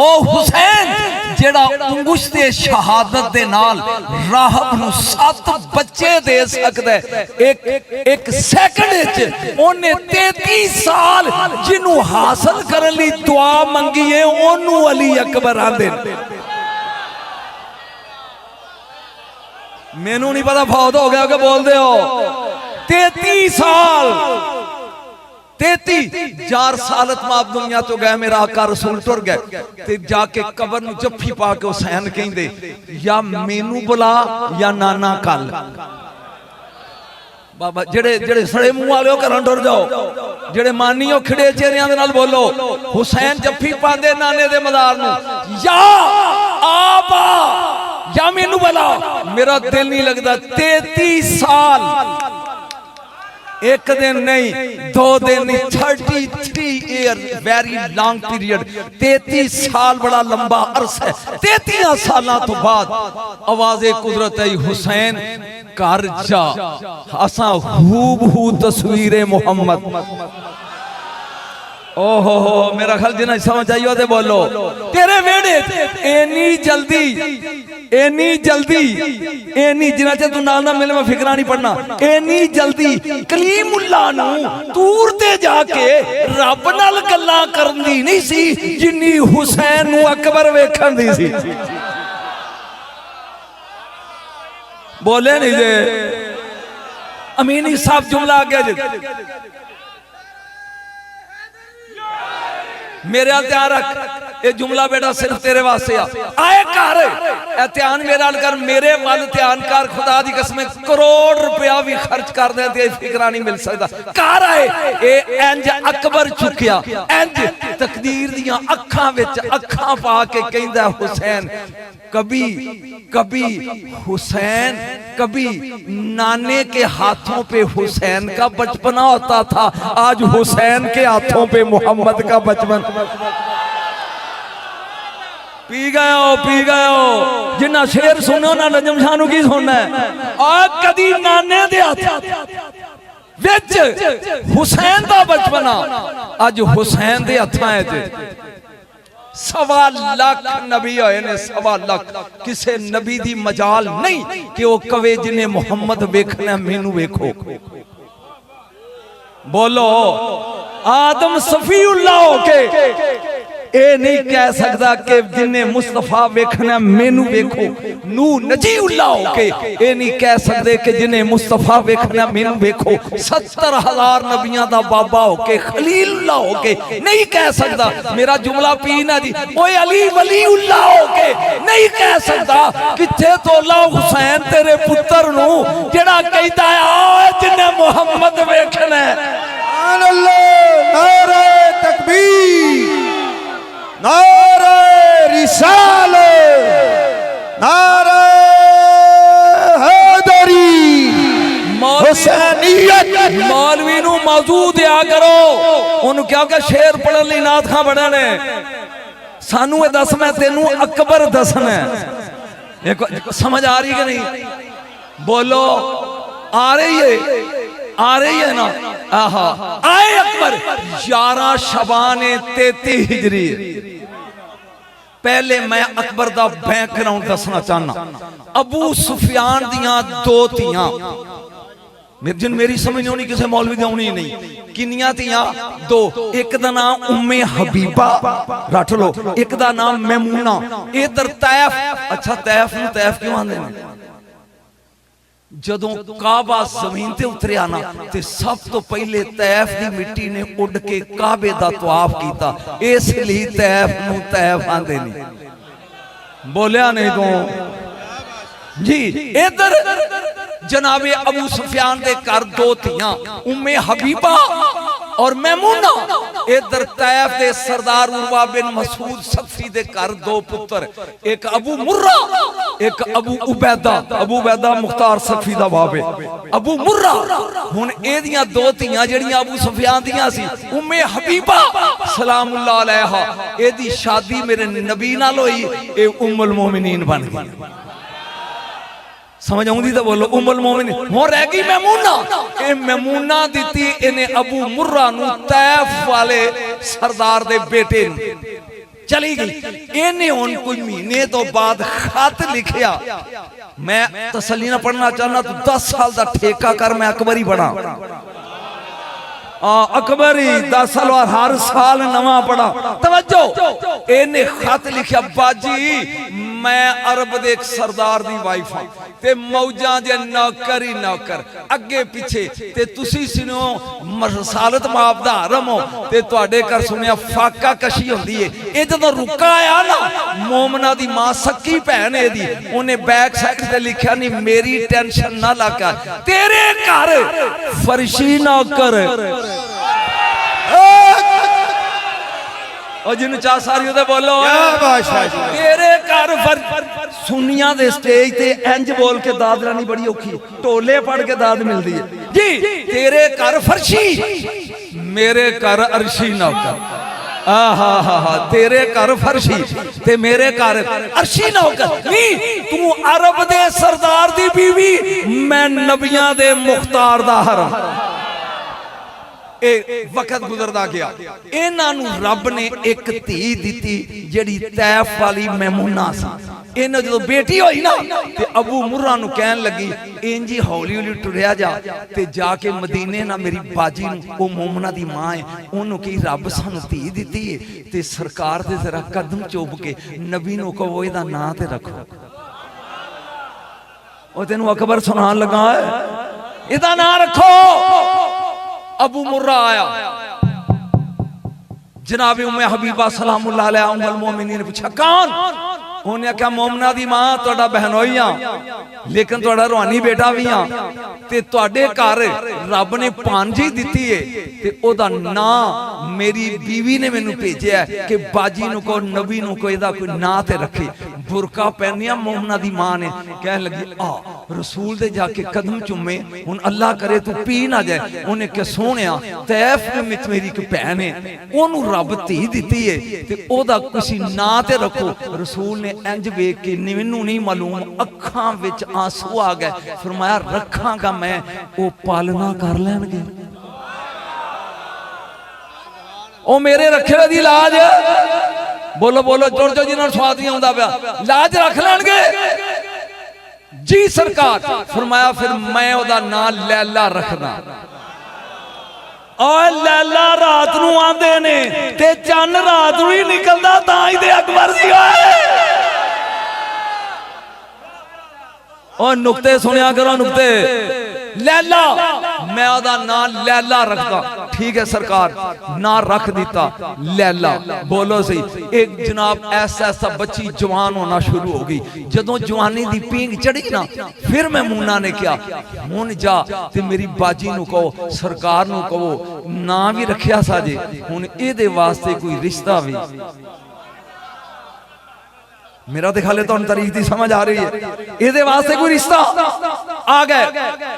ओ हुसैन जेड़ा उंगुश्ते शहादत दे नाल राहब नूं 7 बच्चे दे सकदा है एक सेकंड विच ओने 33 साल जिन्नू हासिल करन लई दुआ मंगी है ओनू अली अकबर आंदे। मैनू नहीं पता फौत हो गया कि बोलते हो 33 साल 33 सालत मां दुनिया तो गए मेरा आका रसूल टुर गए ते जाके कबर नूं जफ्फी पा के हुसैन कहंदे या मैनू बुला या नाना कल बाबा जेड़े जेड़े सड़े मुंह वाले हो घरों टुर जाओ जेड़े मानी हो खिड़े चेहरियां दे नाल बोलो हुसैन जफ्फी पांदे नाने दे मदार नूं या आबा या मैनू बुला मेरा दिल नहीं लगता 33 साल एक दिन नहीं 2 दिन नहीं 33 ईयर वेरी लॉन्ग पीरियड 33 साल बड़ा लंबा अरसा है। 33 साल तो बाद आवाज़े कुदरत आई हुसैन कर जा असा हूबहू तस्वीर मोहम्मद ओहो हो मेरा ख्याल जिन्हें समझ आई हो बोलो तेरे वेड़े एनी जल्दी जिन्हें चे तू नाल ना मिले मैं फिकरा नहीं पढ़ना एनी जल्दी कलीमुल्लाह नू दूर ते जाके रब नाल गल्लां करनी नहीं सी जिन्नी हुसैन नू अकबर वेखण दी सी। बोले नहीं जे अमीनी साहब जुमला आ गया मेरे ध्यान रख ये जुमला बेटा सिर्फ तेरे वास्ते आए कर ध्यान मेरा कर मेरे वाल ध्यान कर खुदा दी कसम करोड़ रुपया भी खर्च कर दे ते फिकरा नहीं मिल सकता कर आए ए इंज अकबर चुकिया इंज तकदीर दियां अखां विच अखां पा के कहंदा हुसैन कभी हुसैन कभी नाने के हाथों पे हुसैन का बचपना होता था आज हुसैन के हाथों पे मोहम्मद का बचपन पी गए हो जिन्ना शेर सुनो ना नजम शाह नू की सुनना है और कदी नाने दे हाथ विच हुसैन दा बचपना आज हुसैन दे हत्थां है 1.25 लाख नबी होए ने 1.25 लाख किसे नबी दी मजाल नहीं कि वो कवे जिन्हें मोहम्मद वेखना मैनू वेखो बोलो आदम सफीउल्लाह होके ए नहीं कह सकता कि जिन्हें मुस्तफा वेखना मैनू वेखो नू नजीउल्लाह होके ए नहीं कह सकते कि जिन्हें मुस्तफा वेखना मैनू वेखो 70,000 नबियां दा बाबा होके खलीलुल्लाह होके नहीं कह सकता मेरा जुमला पी ना दी ओए अली वलीउल्लाह होके नहीं कह सकता किथे तोला हुसैन तेरे पुत्र नू जेड़ा कहता है आ जिन्हें मोहम्मद वेखना है सुभान अल्लाह नारे तकबीर नारे रिसालत नारे हैदरी हुसैनियत मौलवी नू मौजूद दिया करो उन्होंने क्या कि शेर पढ़न लई नाथ खां बने ने सानू दस मैं तेनू अकबर दसना है समझ आ रही कि नहीं बोलो आ रही है ना आहा आए अकबर 11 शबान 33 हिजरी पहले मैं अकबर दा बैकग्राउंड दसना चाहना अबू सुफियान दियां 2 तियां जिन मेरी समझ नहीं किसी मौलवी दी आउणी नहीं किन्नियां तियां 2 एक दा नाम उम्मे हबीबा रट लो एक दा नाम मैमूना इधर तैफ अच्छा तैफ नूं तैफ क्यों आंदे ने जदों काबा जमीन ते उतरिया ना ते सब तो पहले तैफ दी मिट्टी ने उड़ के काबे दा तवाफ कीता इसलिए तैफ नूं तैफ आंदे नहीं बोलिया नहीं तो जी इधर जनाबे अबू सुफियान दे घर 2 तियां उम्मे हबीबा और मैमूना इधर तैफ दे सरदार उर्वा बिन मसूद सफी दे घर 2 पुत्र एक अबू मुर्रा एक अबू उबैदा मुख्तार सफी दा बाप है अबू मुर्रा हुन एदियां 2 तियां जड़ियां अबू सुफियान दियां सी उम्मे हबीबा सलामुल्लाह अलैहा एदी शादी मेरे नबी नाल होई ए उम्मुल मोमिनीन बन गई समझ आउंदी तो बोलो उम्मुल मोमिनीन हो रह गई मैमूना ए मैमूना दिती इन्हें अबू मुर्रा नू तैफ वाले सरदार दे बेटे चली गई। इन्हें हुण कोई महीने तो बाद खत लिखिया, मैं तसल्ली ना पढ़ना चाहना, तू 10 साल का ठेका कर, मैं अकबरी बना। अकबरी 10 साल बाद हर साल नवा पढ़ा। तवज्जो, इन्हें खत लिखिया, बाजी मैं अरब दे एक सरदार दी वाइफ हां ते मौजां दे नौकर ही नौकर, अगे पिछे ते तुसी सुनो मरसालत माप दा हरम हो ते तुहाडे घर सुनिया फाका कशी हुंदी है। ये जदों रुका आया ना, मोमना दी मां सक्की भैन एदी, उन्हें बैक साइड ते लिखिया, नहीं मेरी टेंशन ना लगा, तेरे घर फर्शी नौकर और जिन चाह सारी बोलो तेरे घर सुनिया दे स्टेज ते इंज बोल के दाद लानी बड़ी औखी, टोले पढ़ के दाद मिलती है जी। तेरे घर फर्शी, मेरे घर अरशी नौकर। हा तेरे घर फर्शी ते मेरे घर अरशी नौकर। नहीं तू अरब दे सरदार दी बीवी, मैं नबियां दे मुख्तार दा हरम। वक्त गुजरदा गया, इन्हां रब ने एक धी दी जिहड़ी तैफ वाली मैमूना सी। इन्हां जो बेटी होई ना ते अबू मुर्रा नूं कहन लगी, इंज ही हौली हौली टुरिया जा ते जाके मदीने ना मेरी बाजी नूं, ओ मोमना दी मां है, ओनू कही रब सानू धी दित्ती है ते सरकार दे जरा कदम चुभ के नबी नूं कहो इहदा नां ते रखो। ओ तैनूं अकबर सुनान लगा है, इहदा नां रखो। अबू मुर्रा आया, जनाबे उम्मे हबीबा सलामुल्लाह अलैहा उम्मुल मोमिनीन ने पूछा कौन? उन्हें क्या मोमना दी मां तुहाडा बहनोई हां, लेकिन तुहाडा रूहानी बेटा भी हां ते तुहाडे घर रब ने भांजी दित्ती है ते ओदा नां मेरी बीवी ने मैनू भेजिया कि बाजी नूं को नबी नूं को इहदा कोई नां ते रखे। बुरका पहनिया मोमना दी मां ने, कहन लगी आ रसूल दे जाके कदम चुमे, हुण अल्लाह करे तू पी ना जाए। उन्हें क्या सोहणिया तैफ विच मेरी एक भैन है, ओनू रब धी दित्ती है ते ओदा किसी नां ते रखो। रसूल ने इंज वेख के, मैनू नहीं मालूम, अखां विच आंसू आ गए। फरमाया रखांगा मैं, ओ पालना कर लैणगे, ओ मेरे रखे दी लाज। बोलो बोलो जोर जोर, जिन्होंने स्वाद नहीं आउंदा पिया, लाज रख लैणगे जी सरकार। फरमाया फिर मैं ओदा नाम लैला रखना। और लैला रात नूं आंदे ने ते चन्न रात नूं ही निकलदा, तां ही ते अकबर सी होए। और नुक्ते सुनिया करो, नुक्ते। लैला, मैं ओदा नाम लैला रखदा। ठीक है सरकार, ना रख दिता लैला। बोलो सही। एक जनाब ऐसा ऐसा बच्ची जवान होना शुरू हो गई। जदों जवानी दी पींग चढ़ी ना, फिर मैमूना ने क्या, हुण जा ते मेरी बाजी नूं कहो, सरकार नूं कहो ना भी रखिया साजे, हुण इहदे वास्ते कोई रिश्ता भी। मेरा दिखा ले तो तारीख की समझ आ रही है। ये वास्ते कोई रिश्ता आ गए,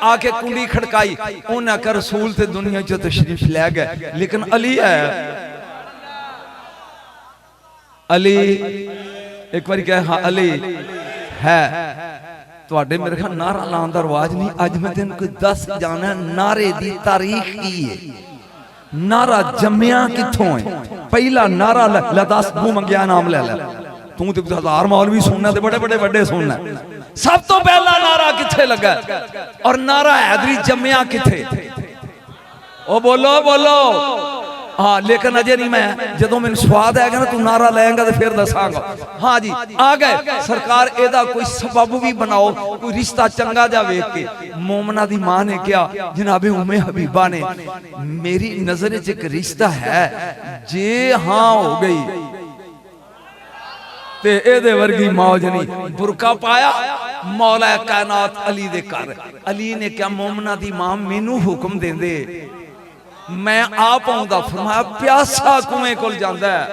आके कुंडी खड़काई, उन्हें कर रसूल ते दुनिया चो तशरीफ ले गए। लेकिन अली है, अली एक बार कहे हाँ अली है। तुहाडे मेरे ख्याल नारा लाने का रवाज नहीं। अज मैं तेन कोई दस जाना नारे की तारीख की है। नारा जम्मिया किथों है? पहला नारा ला दस, मुंह मंगिया नाम ले लै। तू तो 1000 मौलवी सुनना ते बड़े बड़े बड़े सुनना। सब तो पहला नारा किथे लगा और नारा हैदरी जम्मिया किथे? ओ बोलो बोलो। हाँ लेकिन अजे नहीं, मैं जदों मैनूं स्वाद आएगा ना, तू नारा लेगा तो फिर दसांगा। हाँ जी आ गए सरकार, एदा कोई सबब भी बनाओ, कोई रिश्ता चंगा जा वेख के। मोमना दी मां ने क्या, जनाबे उम्मे हबीबा ने, मेरी नजर च एक रिश्ता है, जे हाँ हो गई ते एदे वर्गी मौज नहीं। बुरका पाया, मौला कायनात अली दे घर। अली ने क्या, मोमना दी मां मैनू हुक्म देंदे, मैं आप आऊंदा। फरमाया प्यासा कुएं कोल जांदा है,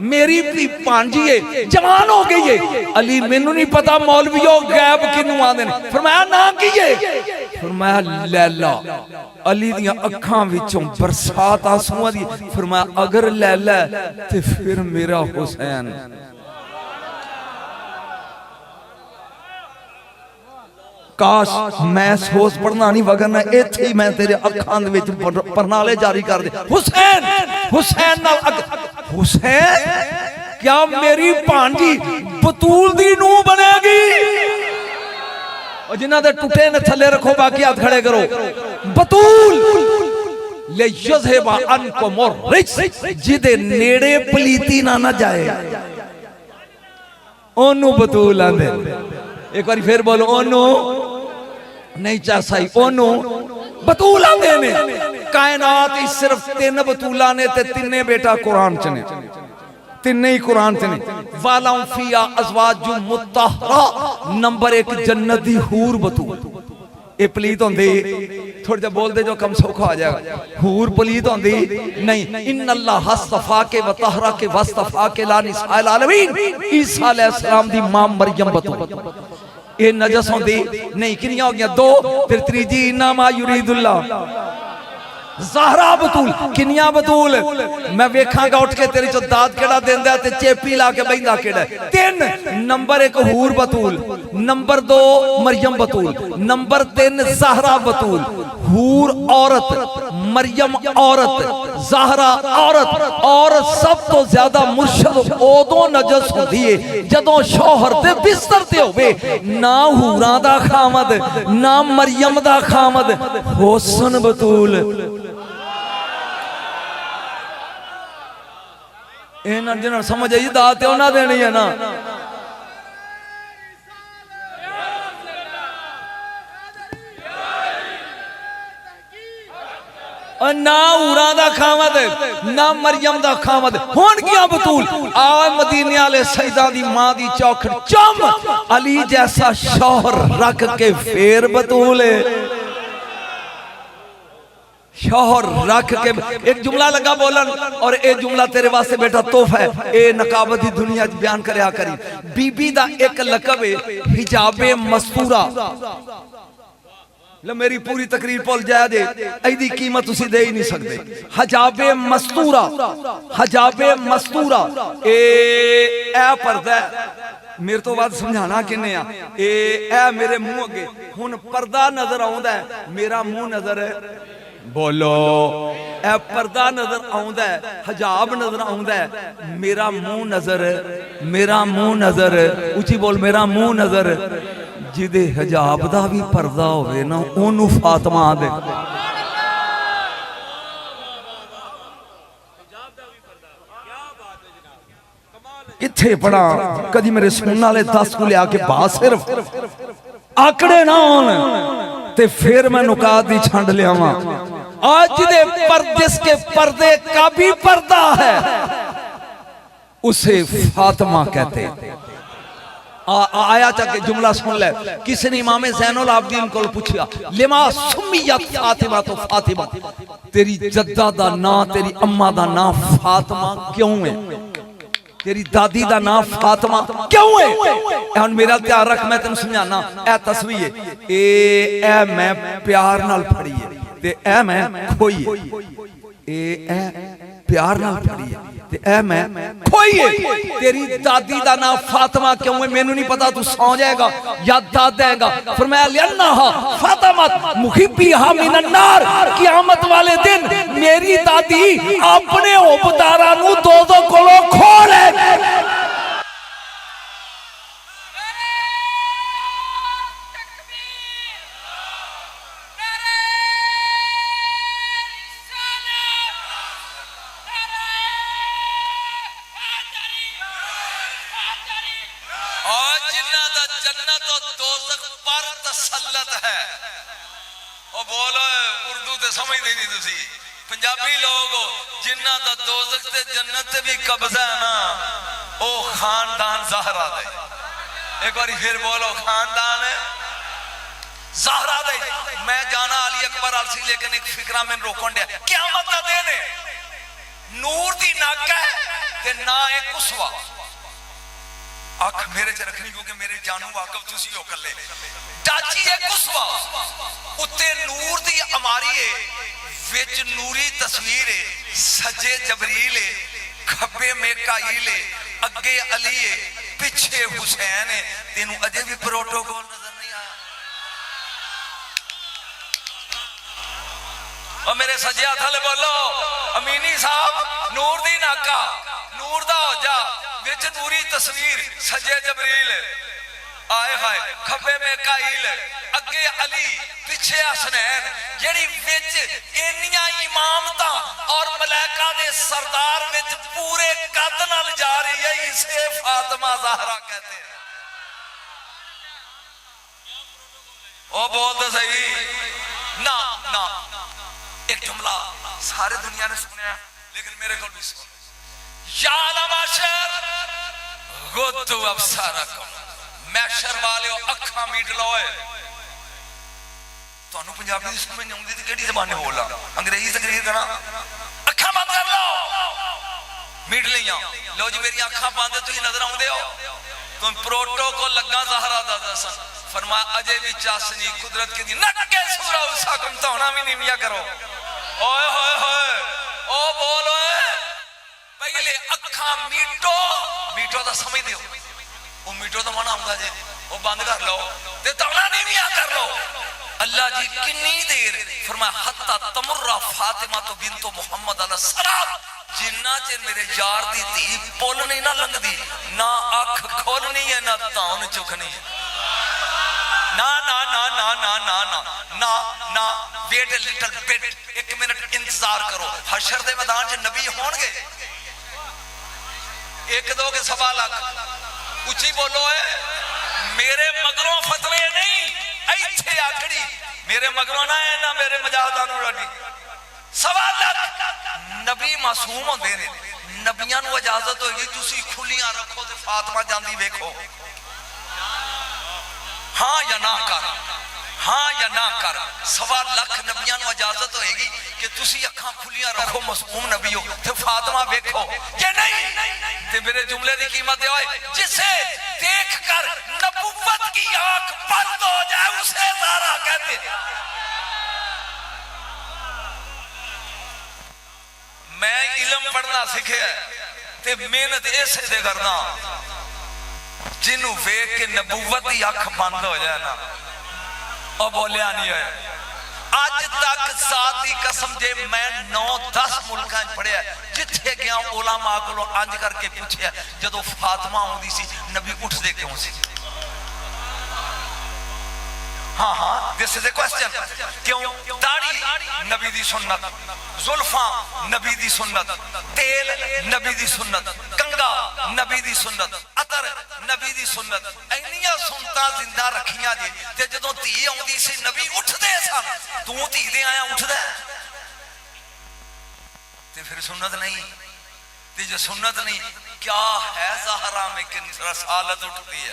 मेरी भी भांजी है, जवान हो गई है। अली मैनू नहीं पता मौलवियों गैब किनू आंदे ने। फरमाया ना की है? फरमाया लैला। अली दियां अखां विचों बरसात आंसुआं दी। फरमाया अगर लैला ते फिर मेरा हुसैन। काश मैं सोच पढ़ना नहीं, वगरना इत्थे ही मैं तेरे अखां दे विच परनाले जारी कर दे। हुसैन हुसैन नाल हुसैन क्या मेरी भांजी बतूल दी नूह बनेगी? और जिन्हां दे टुटे ने थले रखो, बाकी हाथ खड़े करो। बतूल ले यज़हिबा अनकुम रिज्स, जिदे नेड़े पलीती ना जाए ओनू बतूल आंदे। एक बार फिर बोलो, ओनू नहीं चासाई, ओनू बतूल आंदे ने। कायनात ही सिर्फ 3 बतूला ने ते 3 बेटा कुरान च ने, 3 ही कुरान च ने। वालम फिया अज़वाजु मुत्तहरा, नंबर 1 जन्नत दी हूर बतूल। ये पलीत होंदी, थोड़ा जा बोल दे जो कम सौखा आ जाएगा। हूर पलीत होंदी नहीं। इन्नल्लाह हस्तफा के वतहरा के वस्तफा के ला निसाइल आलमीन, ईसा अलैहिस्सलाम दी मां मरियम बतूल। ये नजस होंदी नहीं। किनिया हो गया? 2। फिर तीजी इन्नमा युरीदुल्लाह ज़हरा बतूल। किनिया बतूल? मैं वेखांगा उठ के तेरी चो दाद केड़ा देंदा ते चेपी ला के बहिंदा केड़ा। 3 नंबर 1 हूर बतूल, नंबर 2 मरियम बतूल, नंबर 3 ज़हरा बतूल। हूर औरत, मरियम औरत, ज़हरा औरत। और सब तो ज्यादा मुर्शद उदों नजस होंदी है जदों शौहर दे बिस्तर ते होवे। ना हूरां दा खामद, ना मरियम दा खामद, हुस्न बतूल। इन्हां जिन्हां समझ आई दात उन्हां देनी है ना। और ना हूरां दा खामद, ना मरियम दा खामद। हुण किया बतूल? आ मदीने वाले सईदा दी मां दी चौखट चम अली जैसा शौहर रख के फेर बतूल है। शौहर रख के एक जुमला लगा बोलन, और एक जुमला तेरे वास्ते बेटा तोहफा है। ए नकाबत दी दुनिया च बयान करया करी। बीबी दा एक लकब है हिजाबे मस्तूरा। लो मेरी पूरी तकरीर भुल जाया जे, ऐदी कीमत तुसी दे ही नहीं सकते। हिजाबे मस्तूरा, हिजाबे मस्तूरा ए पर्दा मेरे तो बाद समझाना किन्ने आ। ए मेरे मुंह अगे हुन पर्दा नजर आउंदा है, मेरा मुंह नजर है। बोलो, ए पर्दा नजर आउंदा है, हिजाब नजर आउंदा है, मेरा मुंह नजर, मेरा मुंह नजर। उची बोल, मेरा मुंह नजर। जिदे हिजाब दा भी पर्दा होवे ना, ओनू फातिमा दे। इत्थे पढ़ा कदी मेरे सुनने वाले 10 को लिया के बाद सिर्फ आकड़े ना होन ते फिर मैं नुकात दी छंड लियावा। आज जिदे जिसके पर्दे का भी पर्दा है उसे फातिमा कहते। आया चाके जुमला सुन ले। किसी ने इमाम ज़ैनुल आबिदीन को पूछा, लिमा सुम्मियत फातिमा, तो फातिमा तेरी जद्दा दा ना, तेरी अम्मा दा ना फातिमा क्यों है? तेरी दादी दा नाम फातिमा क्यों है? हुन मेरा ध्यान रख, मैं तेन समझाना। ए तस्वीर ए मैं प्यार नाल फड़ी है ते ए मैं खोई है। ए प्यार नाल फड़ी है ते ए मैं खोई है। तेरी दादी दा नाम फातिमा क्यों है? मैनू नहीं पता, तू सौ जाएगा या दाद देगा। फरमाया लिअन्नहा फातिमा मुहिब्बिहा मिनन नार, क़यामत वाले दिन मेरी दादी अपने हुब्बदारां नू दोज़ख कोलों खोलेगी। पंजाबी लोग जिन्ना दा दोज़ख ते जन्नत ते भी कब्जा है ना, ओ खानदान ज़हरा दे। एक बार फिर बोलो, खानदान ज़हरा दे। मैं जाना अली अकबर अलसी, लेकिन एक फिक्रा में रोकन दिया। क़यामत दा दिन है, नूर दी नक है ते ना है कुसवा। अख मेरे च रखनी क्योंकि मेरे जानू वाकफ तुसी हो कल्ले। चाची है कुसवा, उत्ते नूर दी अमारी है, विच नूरी तस्वीर है, सजे जबरील है, खब्बे मिकाईल है, अगे अली है, पिछे हुसैन है। तेनू अजे भी प्रोटोकॉल नजर नहीं आया? और मेरे सजे हथ वाले बोलो, अमीनी साहब नूर दी नाका, नूर दा हो जा, विच नूरी तस्वीर, सजे जबरील, आए हाय खब्बे मिकाईल, अगे अली, पिछे हसनैन, जेड़ी विच इन्नियां इमामता और मलाइका दे सरदार विच पूरे कद नाल जा रही है, इसे फातिमा ज़हरा कहते हैं। ओ बोल तो सही ना ना। एक जुमला सारे दुनिया ने सुनया, लेकिन मेरे को भी सुन। या लमाशर गुद्दु अबसारकुम, मैशर वाले अखा मीट लो। तुहानू पंजाबी दी समझ नहीं आउंदी ते केड़ी ज़बान बोलना, अंग्रेजी तकरीर करा, अखा बंद कर लो, मीट लिया। लो जी मेरी अखा बंद, तुम नजर आउंदे हो, तुम प्रोटोकॉल लगा ज़हरा दा दसन। फरमाया अजे भी चासनी कुदरत के दी नक्के सूरा उसाकुम, तोना भी नहीं मिया करो। ओए होए होए ओ बोल ओए, पहले अखा मीटो, मीटो दा समझ दियो, वो मीटो दा माना आउंदा जे वो बंद कर लो ते तोना नहीं मिया कर लो। अल्लाह जी कितनी देर फरमाया हत्ता तमुर्रा फातिमा तो बिन्तो मुहम्मद अलैहि सलाम, जिन्ना चे मेरे यार दी धी पुल नहीं ना लंघदी, ना अख खोलनी है ना तान चुकनी है, ना ना ना ना ना ना ना ना ना। वेट ए लिटिल बिट, एक मिनट इंतजार करो, हशर दे मैदान च नबी होणगे, एक दो के सवा लाख, उची बोलो है। मेरे मगरों फतवे नहीं, इत्थे आखड़ी मेरे मगरों ना है ना मेरे मजाहदां नूं लड़ी। सवा लाख नबी मासूम होंदे ने, नबियां नूं इजाजत होगी तुसी खुलियां रखो ते फातिमा जांदी वेखो, हाँ या ना कर, हाँ या ना कर। सवा लाख नबियां नूं इजाजत होएगी कि तुसी अखां खुलियां रखो, मासूम नबी हो ते फातिमा वेखो, कि नहीं ते मेरे जुमले की कीमत होए, जिसे देख कर नबुव्वत की आंख बंद हो जाए उसे ज़हरा कहते हैं। मैं इलम पढ़ना सीखिया ते मेहनत इसे दे करना, जिन्हों वेख के नबुव्वत की अख बंद हो जाए ना, और बोलिया नहीं है। अज तक सादी कसम जे मैं 9-10 मुल्कां पढ़िया, जिथे गया उलमा कोलों अंज करके पूछया जदों फातिमा आउंदी सी नबी उठदे क्यों सी? हाँ हाँ दिस इज ए क्वेश्चन। क्यों? दाढ़ी नबी दी सुन्नत, जुल्फा नबी दी सुन्नत, तेल नबी दी सुन्नत, कंगा नबी दी सुन्नत, अतर नबी दी सुन्नत, इन्नियां सुन्नतां जिंदा रखियां जी। ते जदों धी आउंदी सी नबी उठदे सन, तू धी दे आया उठदा ते फिर सुन्नत नहीं। ते जो सुन्नत नहीं क्या है ज़हरा में कि रसालत उठती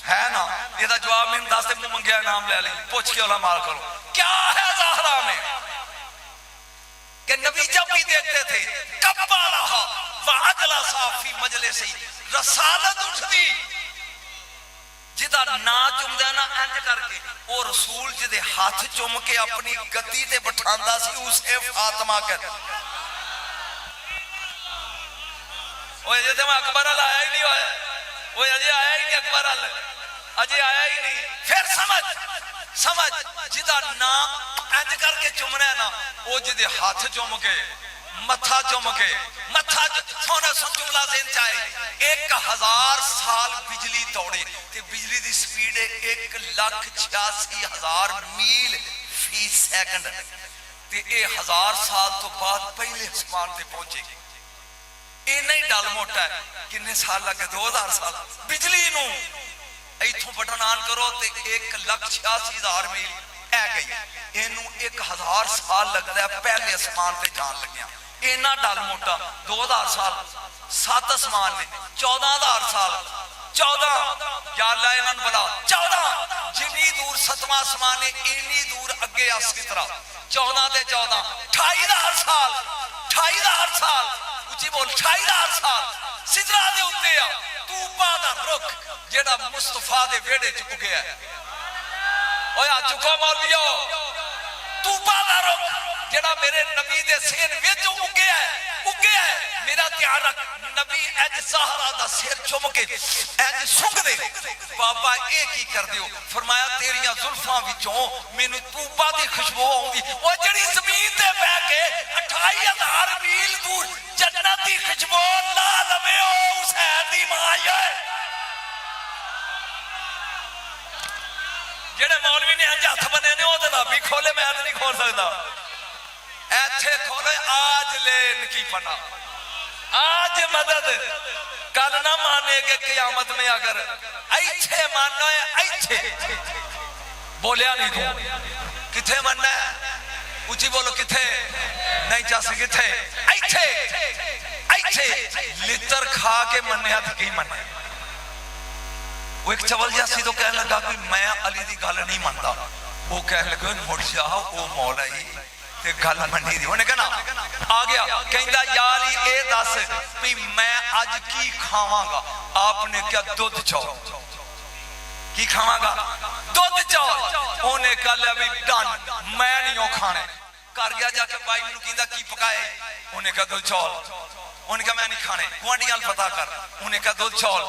है ना? ਇਹਦਾ जवाब मैंने दस दिन मंगया नाम ले ली, पूछ के उलमा करो क्या है ज़हरा में कि नबी जब भी देखते थे कब्बालहा वअजला साफी मजलिसी, रसालत उठदी जिदा ना चुमदा ना इंज करके, वो रसूल जिदे हाथ चुम के अपनी गद्दी ते बिठांदा सी, उसे फातिमा कहते। ओए जे ते मैं अकबर अल आया ही नहीं, होया ओए अजे आया ही नहीं अकबर अल, अजे आया ही नहीं। फिर समझ समझ जिदा ना इंज करके चुमना है ना, वो जिदे हाथ चुम के मथा चुम के मथा सोना सुन जुमला देन चाहे 1000 साल बिजली दौड़े ते बिजली दी स्पीड 1,86,000 मील फी सेकंड ते 1000 साल तो बाद पहले आसमान ते पहुंचेगी। इन्ना ही डल मोटा है। किन्ने साल लगे? 2000 साल। बिजली नूं इथों बटन ऑन करो ते 1,86,000 मील ऐ गई। इनू 1000 साल लगता है पहले आसमान ते जान लग्या। इन्ना डल मोटा 2000 साल 7 आसमान ने 14,000 साल 14 या अल्लाह इन्हां नूं बुला 14 जिन्नी दूर 7वां आसमान है इन्नी दूर अगे इसी तरह 14 ते 14 28,000 साल 28,000 साल उची बोल 28,000 साल सिदरा दे उत्ते आ तूबा दा रुख जेड़ा मुस्तफा दे वेड़े च उगया है। ओए आ चुको मौलवियो तूबा दा रुख जेड़ा मेरे नबी दे सिर विच उगया है मेरा ध्यान रख नबी अज ज़हरा दा सिर चुम के अज सुंघ दे बाबा ए की कर दियो फरमाया तेरियां जुल्फां विचों मैनू तूबा दी खुशबू आउंदी ओ जेड़ी जमीन ते बैठ के 28,000 मील दूर जन्नत दी खुशबू ला लवे ओ हुसैन दी मां है जेड़े मौलवी ने अंज हथ बने ने ओदे भी खोले मैं तो नहीं खोल सकता ऐथे खोले आज ले इनकी पना आज मदद कल ना मानेगे क़यामत में अगर ऐथे मानना है ऐथे बोलिया नहीं तू किथे मनना है ऊंची बोलो किथे नहीं चासी किथे ऐथे ऐथे लितर खा के मन्ने तो की मन्ने वो एक चवल जैसी तो कहने लगा कि मैं अली दी गल नहीं मनता वो कहने लगा मुड़ जा वो मौला ही ते गल मनी दी उन्हें कहना आ गया कहंदा यार ये दस भी मैं आज की खावांगा आपने क्या दूध चौल की खावांगा दूध चौल उन्हें कह लिया भी डन मैं नहीं हो खाने कर गया जाके भाई नूं कहंदा की पकाए उन्हें कहा दूध चौल उन्हें कहा मैं नहीं खाने गुआंढी वाल पता कर उन्हें कहा दूध चौल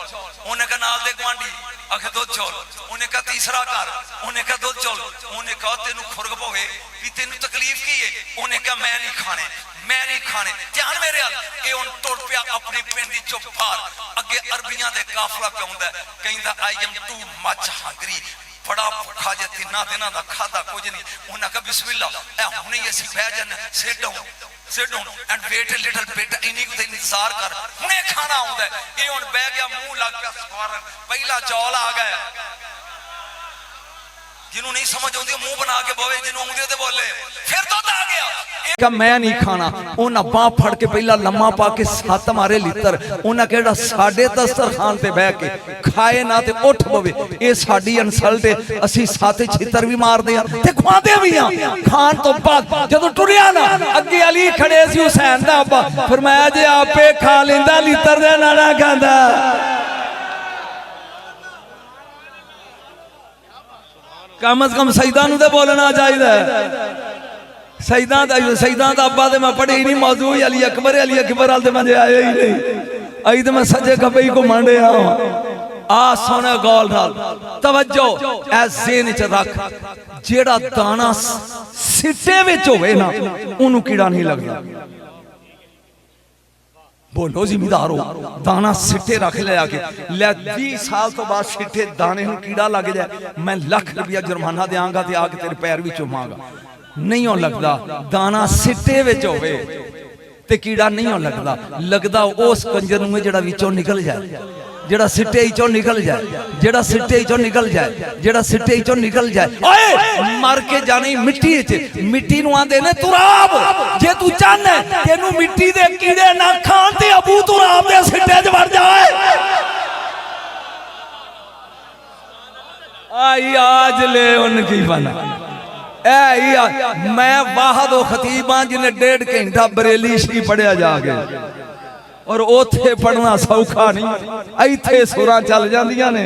उन्हें कहा नाल दे गुआंढी आखे दूध चौल उन्हें कहा तीसरा घर उन्हें कहा दूध चौल उन्हें कहा तेनू खुरग पवे कि तेनू तकलीफ की है उन्हें कहा मैं नहीं खाने ध्यान मेरे हाल ये हुण टुर पिया अपने पिंड दी चुप बाहर अगे अरबियां दे काफला पे आउंदा कहंदा I am too much hungry बड़ा भुखा जे 3 दिनों का खादा कुछ नहीं उन्हें कहा बिस्मिल्लाह ए हुणे ही असीं बह जाने sit down and wait a little bit इन्हीं को इंतजार कर हुणे खाना आउंदा ये हुण बह गया मुंह लग गया सवारन पहला चौल आ गया जिन्हों नहीं समझ आती मुंह बना के बोवे जिन्हों आउंदे ते बोले फिर दूध आ गया मैं नहीं खाना उन्हें बाह फड़ के पहला लम्मा पा के 7 मारे लितर उन्हें कहड़ा साडे दस्तरखान ते बह के खाए ना ते उठ पवे ये साडी इंसल्ट है असी 7 छितर भी मारदे हां ते खुआंदे भी हां खान तो बाद जदों टुरिया ना अगे अली खड़े सी हुसैन दा अब्बा फरमाया जे आपे खा लेंदा लितर दे ना ना खांदा कम से कम सईदा नूं ते बोलना चाहिए सईदा दा अब्बा ते मैं पढ़ी नहीं मौजू अली अकबर वाल ते मैं आया ही नहीं आई तो मैं सजे खबे ही घुमण डया आ सुन गौल नाल तवज्जो ऐ ज़हन च रख जेड़ा दाना सिट्टे विच होवे ना ओनू कीड़ा नहीं लगदा बोलो जिमीदारो दाना सिट्टे रख लिया के ले 20 साल तो बाद सिट्टे दाने नूं कीड़ा लग जाए मैं लाख रुपया जुर्माना देंगा ते आके तेरे पैर भी चुमांगा नहीं हो लगता दाना सिट्टे विच होवे ते कीड़ा नहीं हो लगदा उस कंजर नूं जेड़ा विचों निकल जाए जेड़ा सिट्टे चों निकल जाए जेड़ा सिट्टे चों निकल जाए जेड़ा सिट्टे चों निकल जाए ओए मर के जानी मिट्टी च मिट्टी नूं आंदे ने तुराब जे तू चाहना तेनू मिट्टी दे कीड़े ना खान ते अबू तुराब दे सिट्टे च वड़ जाए आई आज ले उनकी बना मैं वाहद खतीब हाँ जिन्हें 1.5 घंटा बरेली शरीफ पढ़िया जाके और ओथे पढ़ना सौखा नहीं इथे सुरां चल जांदियां ने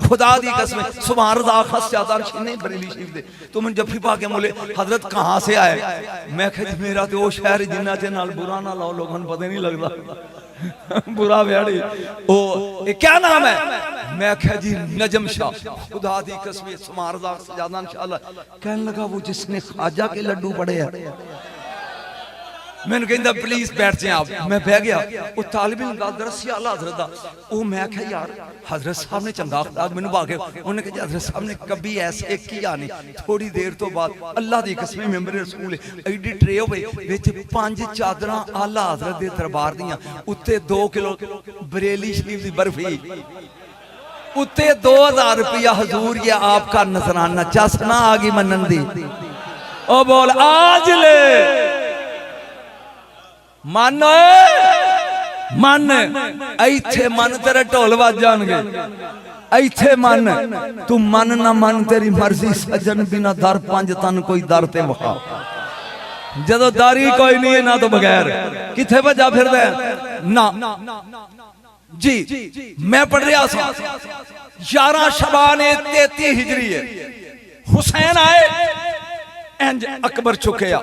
खुदा दी कसम सुभान रज़ा खस ज्यादा नहीं बरेली शरीफ दे तो मैं जफ्फी पा के बोले हजरत कहां से आए मैं कहा मेरा तो वो शहर जिन्ना चे नाल बुरा ना लाओ लोगों को पता नहीं लगता बुरा व्याड़ी ओ क्या नाम है मैं कहा जी नजम शाह खुदा दी कसम सुभान रज़ा ज्यादा इंशाअल्लाह कहने लगा वो जिसने ख्वाजा के लड्डू पड़े हैं मैंने कहता प्लीज बैठ जाए आप मैं बह गया वो तालिब इल्म दा दरसी आला हजरत दा ओ मैं कहा यार हजरत साहब ने चंगा खिताब मैंने बाके उन्होंने कहा हजरत साहब ने कभी ऐसे किया नहीं थोड़ी देर तो बाद अल्लाह दी कसम मेंबर रसूल एडी ट्रे होवे विच 5 चादरां आला हजरत दे दरबार दियां उत्ते 2 किलो बरेली शरीफ दी बर्फी उत्ते 2000 रुपया हुजूर ये आपका नजराना चसना आ गई मनन दी ओ बोल आज ले मन मन ऐथे मन तेरे ढोल बज जाएंगे ऐथे मन तू मन ना मन तेरी मर्जी सजन बिना दर 5 तन कोई दर ते वखा जदों दारी कोई नहीं है ना तो बगैर किथे भजा फिर ना जी मैं पढ़ रहा था 11 शबान 33 हिजरी है हुसैन आए इंज अकबर चुकया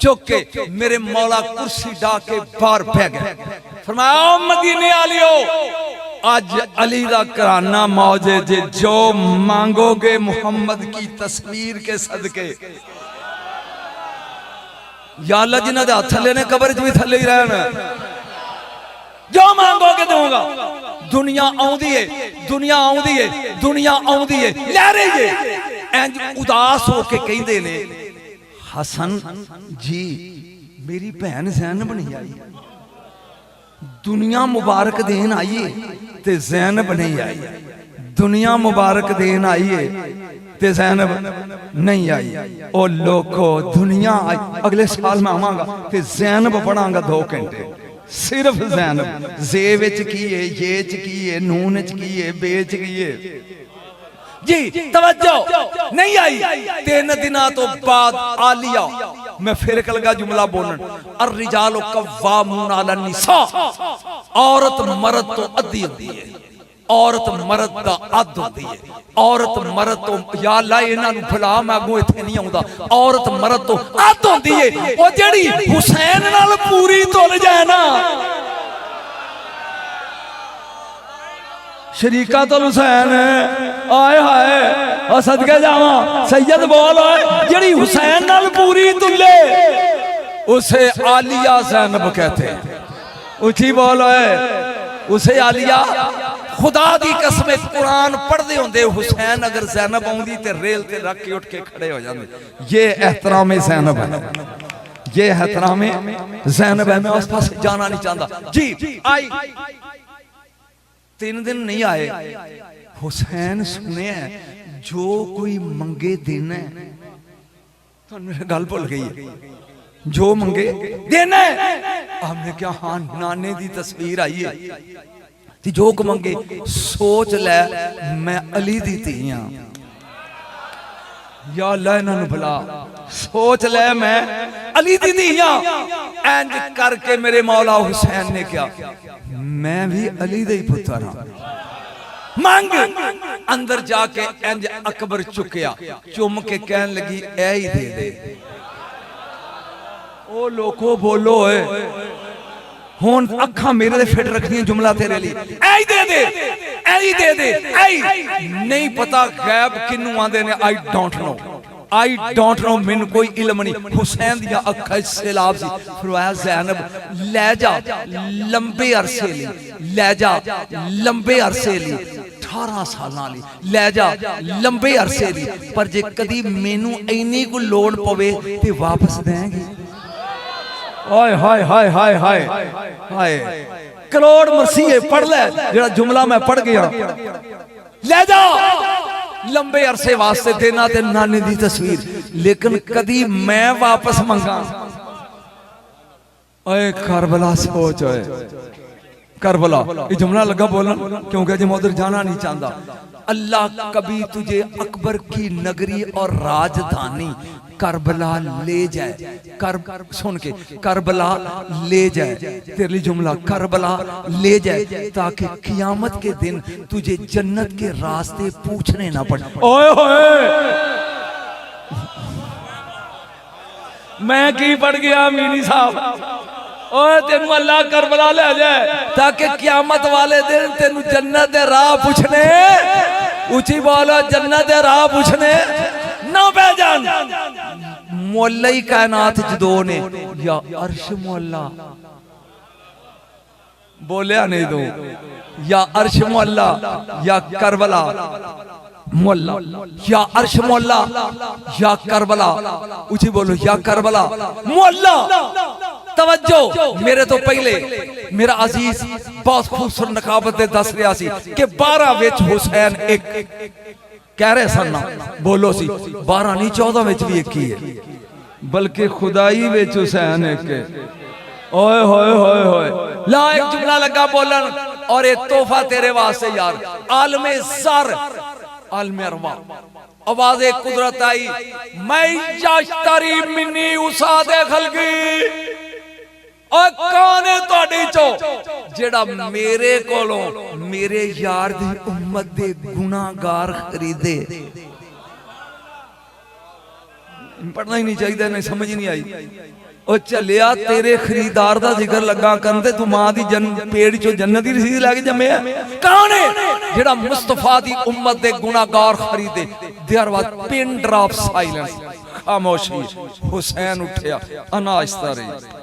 चुक के मेरे मौला कुर्सी डा के बाहर बह गए फरमाया मदीने वालियो आज अली दा घराना मौजे जे जो मांगोगे मुहम्मद की तस्वीर के सदके या अल्लाह जिन्हां दे हथ थले ने कब्र च भी थले ही रहन जो मांगोगे दूंगा। दुनिया आउंदी है, दुनिया आउंदी है, दुनिया आउंदी है, ले रही है। इंज उदास होके कहंदे ने हसन जी मेरी भैन ज़ैनब नहीं आई, दुनिया मुबारक देन आई है ते ज़ैनब नहीं आई, दुनिया मुबारक देन आई है ते ज़ैनब नहीं आई। ओ लोगो दुनिया आई, अगले साल मैं आवांगा ते ज़ैनब पढ़ांगा 2 घंटे, सिर्फ ज़ैनब। जे विच की है, ये च की है, नून च की है, बे च की है जी। तवज्जो नहीं आई। 3 दिना तो बाद आलिया, मैं फिर एक लगा जुमला बोलन, अर रिजालो कव्वामून अला निसा, औरत मर्द तो अद्धी होती है, औरत मर्द दा अद्ध होती है। औरत मर्द तो या अल्लाह इन्हां नूं भुला, मैं अगों इत्थे नहीं आउंदा। औरत मर्द तो अद्ध होती है, ओ जेड़ी हुसैन नाल पूरी तुल जाए ना, शरीका तो हुसैन आए हाय सदके जावा सैयद बोल जेड़ी हुसैन नाल पूरी तुले उसे आलिया ज़ैनब कहते हैं। ऊंची बोल उसे आलिया। खुदा दी कसम कुरान पढ़दे होंदे हुसैन अगर ज़ैनब आउंदी ते रेल ते रख के उठ के खड़े हो जांदे। ये एहतराम ज़ैनब है, ये एहतराम ज़ैनब है। मैं उस पास जाना नहीं चाहता जी। आई 3 दिन नहीं आए, हुसैन सुने जो कोई मंगे देना है। तो मेरी गल भुल गई है, जो मंगे देना है। हमने क्या हाँ नाने दी तस्वीर आई है, जो को मंगे सोच ले मैं अली दी धी हां, या अल्लाह इन्हां नूं भुला, सोच ले मैं अली दी धी हां। इंज करके मेरे मौला हुसैन ने क्या, मैं भी अली दे पुत्र हां, मांग। अंदर जाके इंज अकबर चुकया, चुम के कहन लगी ऐ ही दे दे। ओ लोगो बोलो हुन अखा मेरे दे फिट रखनी जुमला तेरे लिए, ऐ ही दे दे, ऐ ही दे दे, ऐ नहीं पता गैब किन्नू आंदे ने। I don't know, I don't know, मैनू कोई इल्म नहीं। हुसैन दिया अखा सैलाब सी। फरमाया ज़ैनब ले जा लंबे अरसे ली, ले जा लंबे अरसे ली, 18 साल ली ले जा लंबे अरसे ली, पर जे कदी मैनू इन्नी को लोड़ पवे ते वापस देंगी। हाय हाय हाय हाय हाय हाय करोड़ मसीहे पढ़ ले जेड़ा जुमला मैं पढ़ गया। ले जा लंबे अरसे वास्ते देना ते नाने दी तस्वीर, लेकिन कदी मैं वापस मंगा। ओए करबला सोच, ओए करबला ये जुमला लगा बोलन क्योंकि अजय मैं उधर जाना नहीं चाहता। अल्लाह कभी तुझे अकबर की नगरी और राजधानी करबला ले जाए, सुन के करबला ले जाए, तेरे लिए जुमला करबला ले जाए, ताकि कियामत के दिन तुझे जन्नत के रास्ते पूछने ना पड़े। ओए होए मैं की पढ़ गया मीनी साहब। ओए तेनू अल्लाह करबला ले जाए ताकि कियामत वाले दिन तेनू जन्नत दे राह पूछने, ऊंची बोलो जन्नत दे राह पूछने ना पै जान। मोला ही कायनात च दो ने, या अर्श मोला बोलिया नहीं दो, या अर्श मोला या करबला मोला, या अर्श मोला या करबला, ऊंची बोलो या करबला मोला। तवज्जो मेरे तो पहले मेरा अजीज बहुत खूबसूरत नकाबत दे दस रहा सी कि 12 विच हुसैन एक कह रहे सन ना बोलो सी 12 नहीं 14 विच भी एक ही है, बल्कि खुदाई विच हुसैन एक है। ओए होए होए होए ला एक जुमला लगा बोलन और एक तोहफा तेरे वास्ते यार। आलमे सर आलमे अरवा आवाज़े कुदरत आई, मैं याश्तरी मिन्नी उसा दे खलगी। और कौन है तुहाडे चो जेड़ा मेरे कोलों मेरे यार दी उम्मत दे गुनाहगार खरीदे। पढ़ना ही नहीं चाहिए, नहीं समझ ही नहीं आई। ओ चलिया तेरे खरीदार दा जिक्र लगा करते, तू मां दी जन्म पेड़ चो जन्नत दी रसीद लैके जम्मिया। कौन है जेड़ा मुस्तफा दी उम्मत दे गुनाहगार खरीदे। There was pin drop silence, खामोशी। हुसैन उठया अनाहिस्ता रही।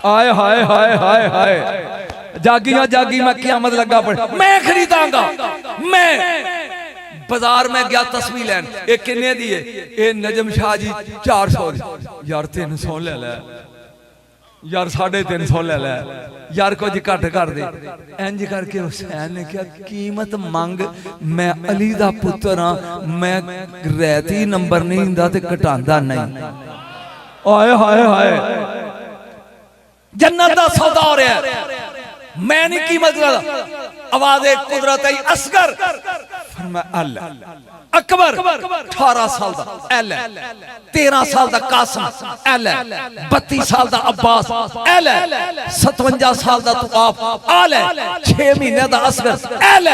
आए हाय हाय हाय हाय जागिया जागी मैं क़यामत लगा पड़ मैं खरीदांगा मैं बाजार में गया तस्वीर लैन ये किन्ने दी है ये नजम शाह जी 400 यार 300 ले ले यार 350 ले ले यार कुछ घट कर दे इंज करके हुसैन ने कहा कीमत मंग मैं अली दा पुत्र हाँ मैं रैती नंबर नहीं हुंदा ते घटांदा नहीं आए हाय हाय जन्नत दा सौदा हो रहा है मैं नहीं कीमत करदा आवाज़ कुदरत असगर फरमाया अल्लाह अकबर 18 साल दा एल 13 साल दा कासिम एल 32 साल दा अब्बास एल 57 साल दा तुआफ आल 6 महीने दा असगर एल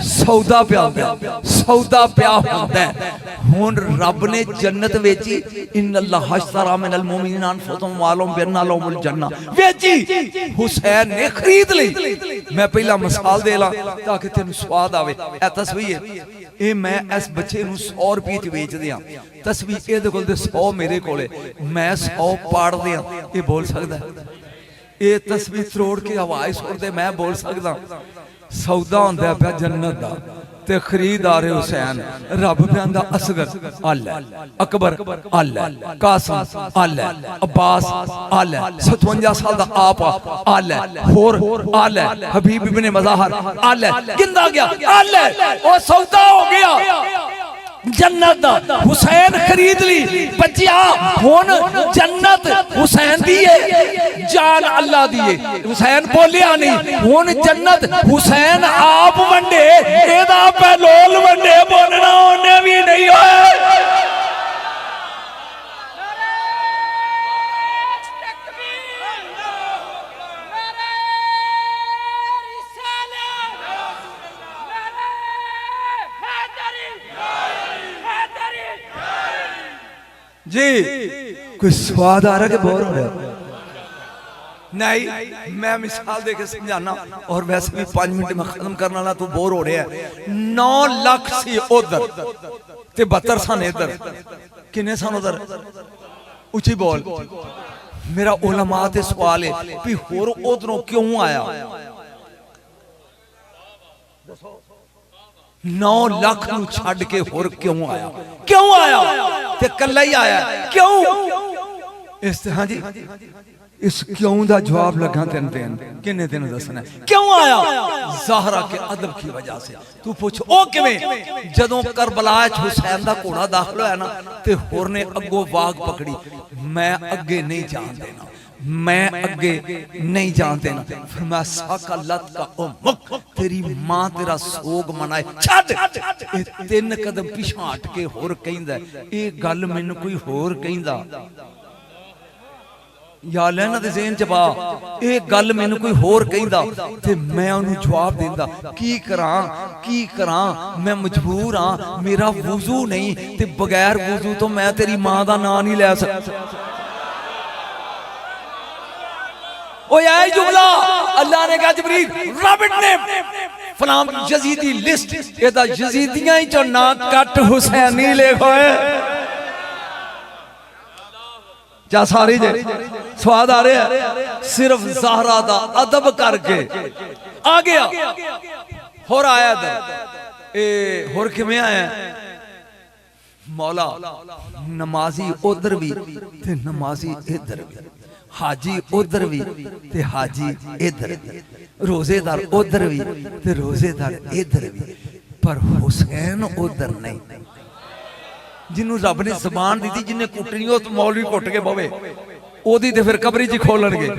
सौदा पिया हुंदा हुण रब ने जन्नत वेची इन्नल्लाह अश्तरा मिनल मुमिनीना अनफुसहुम व अमवालहुम बिअन्ना लहुमुल जन्नह वेची हुसैन ने खरीद ली मैं पहला मिसाल दे ला ताकि तेन स्वाद आवे ए तस्वीर ये मैं इस बच्चे नूं 100 रुपये च बेच दियां तस्वीर ये कोल 100 मेरे कोले मैं 100 पाड़ दियां ये बोल सकदा ये तस्वीर तरोड़ के आवाज़ सुन दे मैं बोल सकदा सौदा हुंदा पिया जन्नत दा ते खरीदार हुसैन रब पियांदा असगर अल्लाह अकबर अल्लाह कासिम अल्लाह अब्बास अल्लाह 57 साल दा आप अल्लाह होर अल्लाह हबीब इब्ने मज़ाहर अल्लाह गिनदा गया अल्लाह ओ सौदा हो गया जन्नत दा हुसैन खरीद ली बच्चिया हुन जन्नत हुसैन दी है जान अल्लाह दी है हुसैन बोलिया नहीं हुन जन्नत हुसैन आप वंडे एदा पहलोल वंडे बोलना ओने भी नहीं होए जी कोई स्वाद आ रहा है कि बोर हो रहा नहीं मैं मिसाल देके समझाना और वैसे भी 5 मिनट में खत्म करने वाला तू बोर हो रहा है 9 लाख सी उधर ते 72 सन इधर किन्ने सन उधर उची बोल मेरा उलमा ते सवाल है भी होर उधरों क्यों आया 9 लाख नूं छड्ड के होर क्यों आया ते कल्ला ही आया क्यों इस हाँ जी इस क्यों दा जवाब लगा तेन किन्ने तेन दसना क्यों आया ज़हरा के अदब की वजह से तू पूछ ओ किवें जदों करबला च हुसैन दा घोड़ा दाखिल होया ना ते होर ने अगों वाग पकड़ी मैं अगे नहीं जान देना मैं अगे नहीं जान देना फरमाया साका लत का ओ मुक तेरी मां तेरा सोग मनाए छड ए 3 कदम पिछा हट के होर कहंदा ए गल मैनू कोई होर कहंदा या लेना दे ज़हन च पा ए गल मैनू कोई होर कहंदा ते मैं ओनू जवाब देंदा की करां मैं मजबूर हां मेरा वुजू नहीं ते बगैर वुजू तो मैं तेरी मां दा नाम नहीं ले सकदा ओ ये जुमला अल्लाह ने कहा जिब्रील रॉबर्ट ने फलाम यजीदी लिस्ट एदा यजीदियां ही चो ना कट हुसैनी लिखोए जा सारी जे स्वाद आ रहा है सिर्फ ज़हरा दा अदब करके आ गया होर आया ए होर किवें आया मौला नमाजी उधर भी ते नमाजी इधर भी हाजी उधर भी ते हाजी इधर रोजेदार उधर भी ते रोजेदार इधर भी पर हुसैन उधर नहीं जिन्हों रब ने जबान दी थी जिन्हें कुटनी उस मौलवी कुट के बवे ओदी ते फिर कबरी च खोलणगे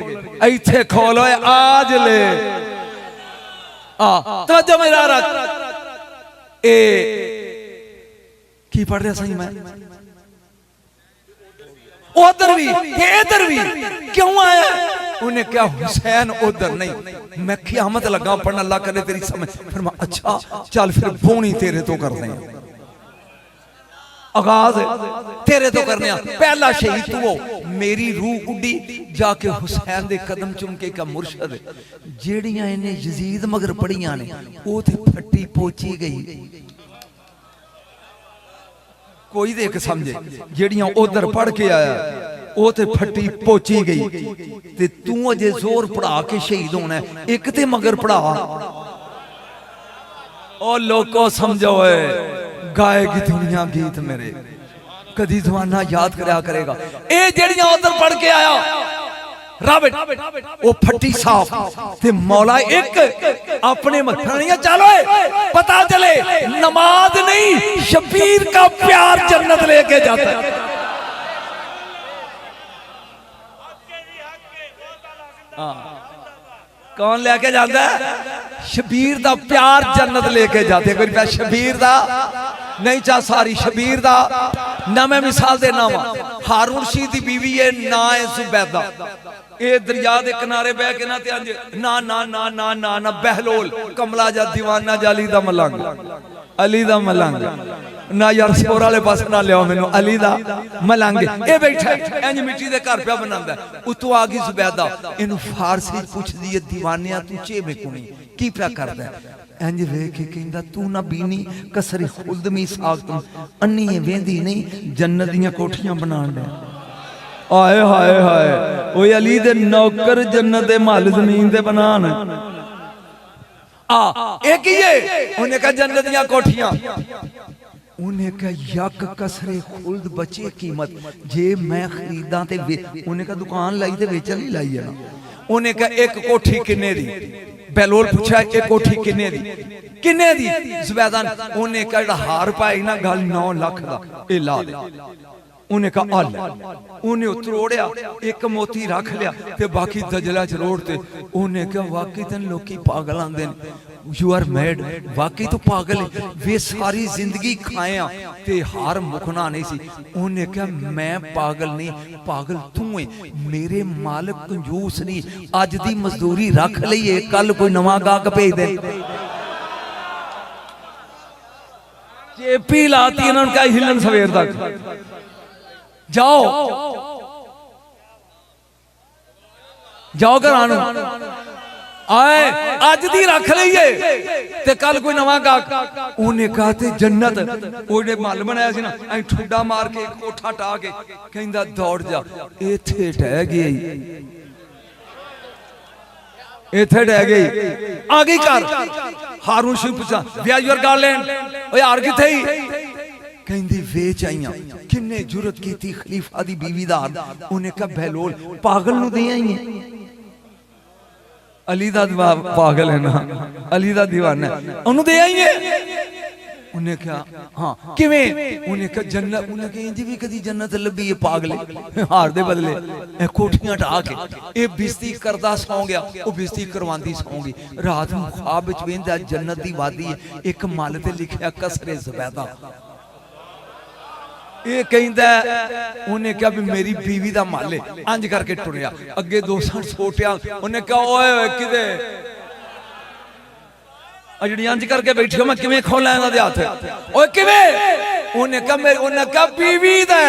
इत्थे खोलो आज ले तवज्जो मेरा रख ए की पढ़ रहा सही मैं उधर भी इधर भी क्यों आया उन्हें क्या हुसैन उधर नहीं मैं क़यामत लगा पढ़ना अल्लाह करे तेरी समझ फिर मैं अच्छा चल फिर बोनी तेरे तो कर दें आगाज तेरे तो करने पहला शहीद तू हो मेरी रूह उड़ी जाके हुसैन दे कदम चुम के का मुर्शद जेड़ियां इन्हें यजीद मगर पढ़ियां ने वो ते फट्टी पोची गई कोई देख समझे जेड़ियां उधर पढ़ के आया ਉਹ ਤੇ ਫੱਟੀ ਪੋਚੀ ਗਈ ਤੇ ਤੂੰ ਅਜੇ ਜ਼ੋਰ ਪੜਾ ਕੇ ਸ਼ਹੀਦ ਹੋਣਾ ਇੱਕ ਤੇ ਮਗਰ ਪੜਾ ਉਹ ਲੋਕੋ ਸਮਝੋ गाएगी दुनिया गीत मेरे कदी जमाना याद करया करेगा ए जेड़ियां उधर पढ़ के आया राबिट वो फटी साफ ते मौला एक अपने मथानियां चलो पता चले नमाज नहीं शबीर का प्यार जन्नत लेके जाता है कौन लेके जाता है शबीर दा प्यार जन्नत लेके जाते कोई प्यार शबीर दा नहीं चाह सारी शबीर दा ना मैं मिसाल देना वा हारून रशीद दी बीवी है ना है जुबैदा ए दरिया दे किनारे बह के ना ते ना ना ना ना ना ना बहलोल कमला जा दीवाना जाली दा मलंग अली दा मलंग ना यार स्पोर वाले पास ना लिया मैनू अली दा मलंग ए बैठा इंज मिट्टी दे घर पे बनांदा उतों आ गई जुबैदा इनु फारसी पुछदी है दीवानिया तू चेवे कोनी की प्या करदा इंज वेख के कहंदा तू ना बीनी कसरी खुल्द मी साग तुम अन्नी वेंदी नहीं जन्नत दियां कोठियां बनाण दे आए हाय हाय ओए अली दे नौकर जन्नत दे महल जमीन दे बनान एक ही है उन्हें कहा जन्नत दियां कोठियां उन्हें कहा यक कसरे खुल्द बचे कीमत जे मैं खरीदा ते उन्हें कहा दुकान लाई ते बेचन नहीं लाई है ना उन्हें कहा एक कोठी किन्ने दी बहलोल पूछा एक कोठी किन्ने दी जुबैदा उन्हें कहा हार पाई ना गल 9 लाख दा ए ला दे उन्हें कहा अल उन्हें उतरोड़िया एक मोती रख लिया ते बाकी दजला च रोड़ते उन्हें कहा वाकई तेन लोकी पागल आंदे ने यू आर मैड वाकई तो पागल है वे सारी जिंदगी खाया ते हार मुकना नहीं सी उन्हें कहा मैं पागल नहीं पागल तू है मेरे मालिक कंजूस नहीं अज दी मजदूरी रख लईए कल कोई नवा गाहक भेज दे चेपी लाती इन्होंने कहा हिलन सवेर तक जाओ जाओ घर आए अज दी रख लीए ते कल कोई नवा गाहक उन्हें कहा ते जन्नत ओने मल बनाया सी ना ऐ ठुड्डा मार के कोठा टा के कहंदा दौड़ जा इथे टह गई इथे टह गई आ गई घर हारून रशीद पूछा वेयर योर गार्लैंड ओ यार किथे कहंदी वेच आईयां किन्ने जुरत कीती खलीफा दी बीवी दा उन्हें कहा बहलोल पागल नु दे आई अली दा पागल है ना अली दा दीवाना ओनु दे आई उन्हें कहा हां किवें उन्हें कहा जन्नत उन्हें कहा इंज भी कदी जन्नत लभी है पागले हार दे बदले ए कोठियां ढा के ए बिस्ती करदा सौ गया ओ बिस्ती करवांदी सौगी रात नु ख्वाब विच वेंदा जन्नत दी वादी एक मल ते लिखया कसरे जुबैदा ये कहंदा उन्हें कहा भी मेरी बीवी दा मल है अंज करके टुरिया अगे 200 छोटिया उन्हें कहा ओए ओए किदे आ जड़ी अंज करके बैठी मैं किवें खोला इना दे हाथ ओए किवें उन्हें कहा मेरे उन्हें कहा बीवी दा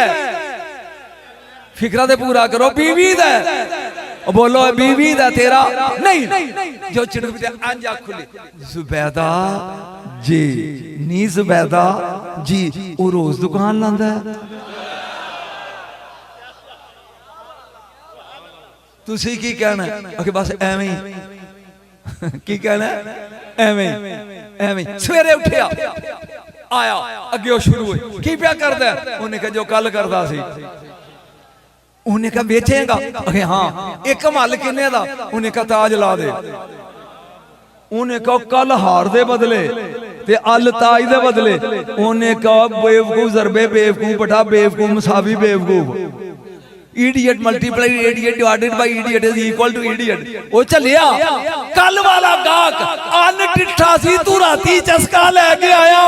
फिकरा दे पूरा करो बीवी दा बोलो बीवी दा तेरा नहीं जो चिड़क पे अंज आंख खुली जुबैदा जी नी जुबैदा जी वो रोज दुकान लांदा है तुसी की कहना है बस एवें की कहना एवें एवें सवेरे उठिया आया अगे शुरू हुई की प्या करदा उन्हें कहा जो कल करदा सी उन्हें कहा बेचेगा अरे हाँ एक मल किन्ने दा उन्हें कहा ताज ला दे उन्हें कहा कल हार दे बदले ते अल ताज दे बदले उन्हें कहा बेवकूफ जरबे बेवकूफ बटा बेवकूफ मसावी बेवकूफ idiot multiply idiot divided by idiot is equal to idiot ओ चलिया कल वाला गाहक अन टिठा सी तू राती चस्का लेके आया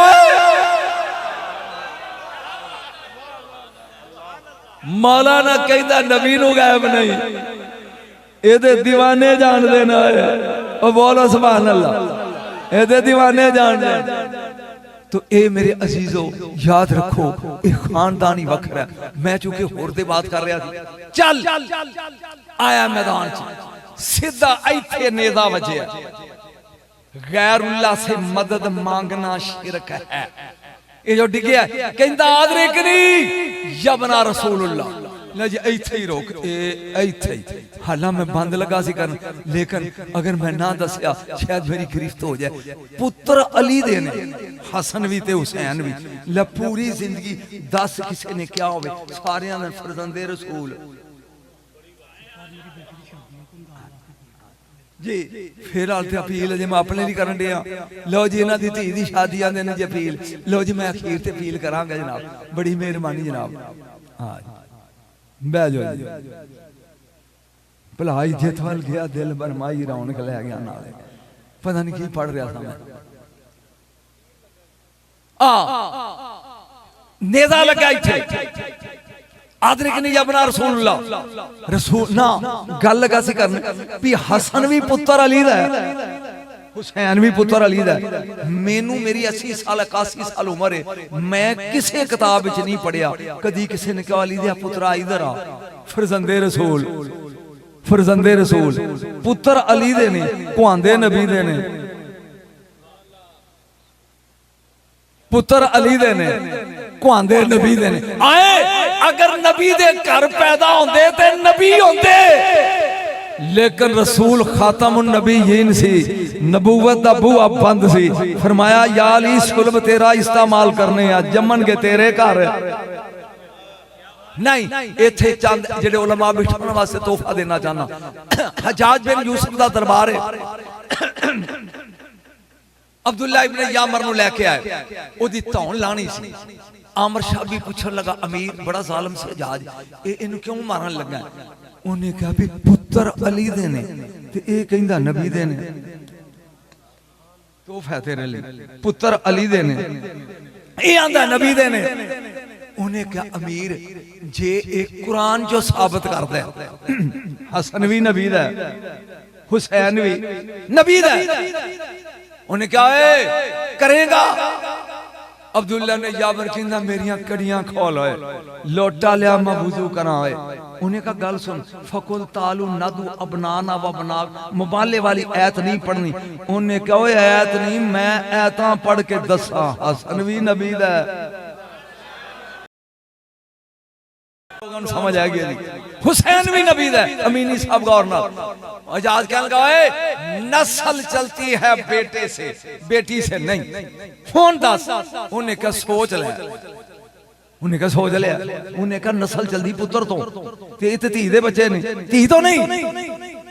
मौलाना कहता नबी नु गायब नहीं एदे दीवाने जान देना है ओ बोलो सुभान अल्लाह एदे दीवाने जान दे तो ए मेरे अजीजो याद रखो ए खानदानी वखरा मैं चूंकि होर दे बात कर रहा थी चल आया मैदान च सीधा इथे नेजा वजे गैरुल्लाह से मदद मांगना शिरक है ये जो डिगया कहंदा आदरे कि नहीं या बना रसूलुल्लाह ले जी इत्थे ही रोक इत्थे ही। हालां मैं बंद लगा सी करन, लेकिन अगर मैं ना दसिया शायद मेरी गिरफ्त हो जाए। पुत्र अली दे ने, हसन भी ते हुसैन भी। ले पूरी जिंदगी दस किसी ने क्या होवे, सारियां दे फरजंदे रसूल जी। फिर हाल ते अपील जे मैं अपने नहीं करन दिया। लो जी इन्हां दी धी दी शादी आंदे ने जी अपील। लो जी मैं अखीर ते अपील करांगा जनाब, बड़ी मेहरबानी जनाब। हाँ बह जाओ जी। भला इज्जत वाल गया दिल बरमाई रौनक लै गया नाले, पता नहीं की पढ़ रहा था मैं। नेज़ा लगा इत्थे आदरिक नहीं जबना रसूलुल्लाह रसूल ना गल लगा सी करन भी हसन भी पुत्र अली दा है, हुसैन भी पुत्र अली दा है। मैनू मेरी 80 साल 81 साल उम्र है, मैं किसी किताब विच नहीं पढ़िया कदी किसी ने कहा अली दा पुत्रा इधर आ। फरजंदे रसूल, फरजंदे रसूल पुत्र अली दे ने, कुआंदे नबी दे ने, पुत्र अली दे ने, कुआंदे नबी दे ने। आए अगर नबी दे घर पैदा होंदे ते नबी होंदे, लेकिन रसूल खातमुन नबीयीन सी, नबूवत दा बूहा बंद सी। फरमाया या अली सुल्ब तेरा इस्तेमाल करने आ, जमन के तेरे घर नहीं। इत्थे चंद जेडे उलमा बिठाने वास्ते तोहफा देना चाहना। हजाज बिन यूसुफ दा दरबार है, अब्दुल्ला इब्न यामर नु लेके आए, ओदी धौन लानी सी। आमर शाह भी पूछन लगा अमीर बड़ा जालिम से हजाज, इन्हू क्यों मारन लगा? उन्हें कहा भी पुत्र अली दे ने ते ए कहंदा नबी दे ने, तोहफा तेरे लिए पुत्र अली दे ने, ए आंदा नबी दे ने। उन्हें कहा अमीर जे एक कुरान जो साबित करदा है हसन भी नबी दा हुसैन भी नबी दा, उन्हें कहा करेगा? अब्दुल्ला ने याबर कहंदा मेरियां कड़ियां खोल होए, लोटा लिया मैं वुजू करा होए। उन्हें कहा गल सुन, फकुल तालू नदू अबनाना व बना, मुबाले वाली ऐत नहीं पढ़नी। उन्हें कहा ओए ऐत नहीं, मैं ऐतां पढ़ के दसा हसन भी नबी दा। समझ आ गया जी, हुसैन भी नबी दा। अमीनी साहब गौर ना आजाद कहने लगा नस्ल चलती है बेटे से बेटी से नहीं। कौन दस? उन्हें कहा सोच ले, उन्हें कहा सोच लिया। उन्हें कहा नस्ल चलती पुत्र तो ते धी दे बच्चे ने, धी तो नहीं।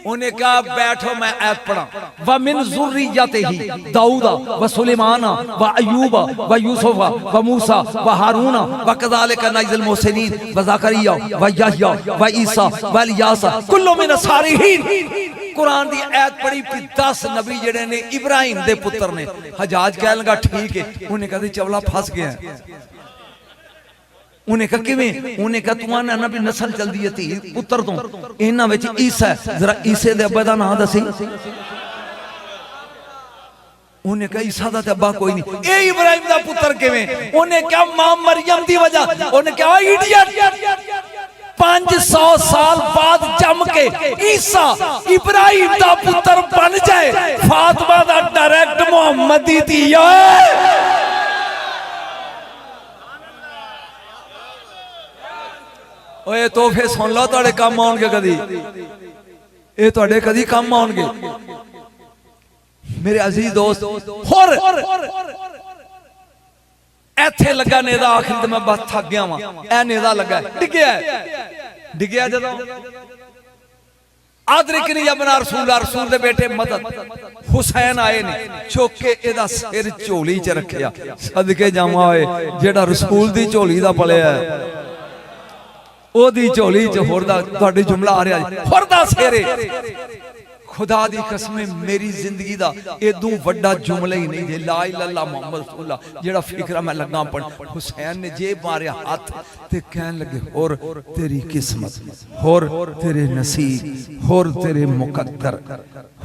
उन्हें कहा बैठो मैं ऐत पढ़ा। व मिन ज़ुर्रियतिही दाऊदा व सुलेमाना व अय्यूबा व यूसुफा व मूसा व हारूना व कज़ालिका नज़िल मुहसिनीन व ज़करिया व यहया व ईसा व इल्यासा कुल्लु मिन सालिहीन। कुरान दी आयत पढ़ी 10 नबी जेड़े ने इब्राहिम दे पुत्र ने। हजाज कहने लगा ठीक है। उन्हें कहा चवला फस गया। उन्हें कहा किवें? उन्हें कहा तू आना ना भी नस्ल चलदी है धी पुत्र तो, इन्हां विच ईसा है, जरा ईसे दे अब्बा दा नाम दसी। उन्हें कहा ईसा दा ते अब्बा कोई नहीं, ए इब्राहिम दा पुत्र किवें? उन्हें कहा मां मरियम दी वजह। उन्हें कहा इडियट, 500 साल बाद जम के ईसा इब्राहिम दा पुत्र बन जाए, फातिमा दा डायरेक्ट मोहम्मद दी धी है। ओए तोहफे सुन लो, तुहाडे काम आउणगे कदी, ये तुहाडे कदी काम आउणगे मेरे अजीज दोस्त। होर इत्थे लगा नेज़ा, आखिर ते मैं बस थक गया वां। ए नेज़ा लगा डिग्या जदों आदरिक नहीं अपना रसूल दे बेटे मदद हुसैन आए ने, चुक के एदा सिर झोली च रखिया। सदके जावां ओए जेड़ा रसूल दी झोली दा पलिया है, ओदी झोली च होरदा तुहाडे जुमला आ रहा है, होरदा सिर। खुदा दी कसम मेरी जिंदगी दा एदू वड्डा जुमला ही नहीं जे ला इलाहा इल्लल्लाह मुहम्मद रसूलुल्लाह जेड़ा फिक्रा मैं लगा पढ़। हुसैन ने जे मारे हाथ ते कहन लगे और तेरी किस्मत, और तेरे नसीब, और तेरे मुकद्दर,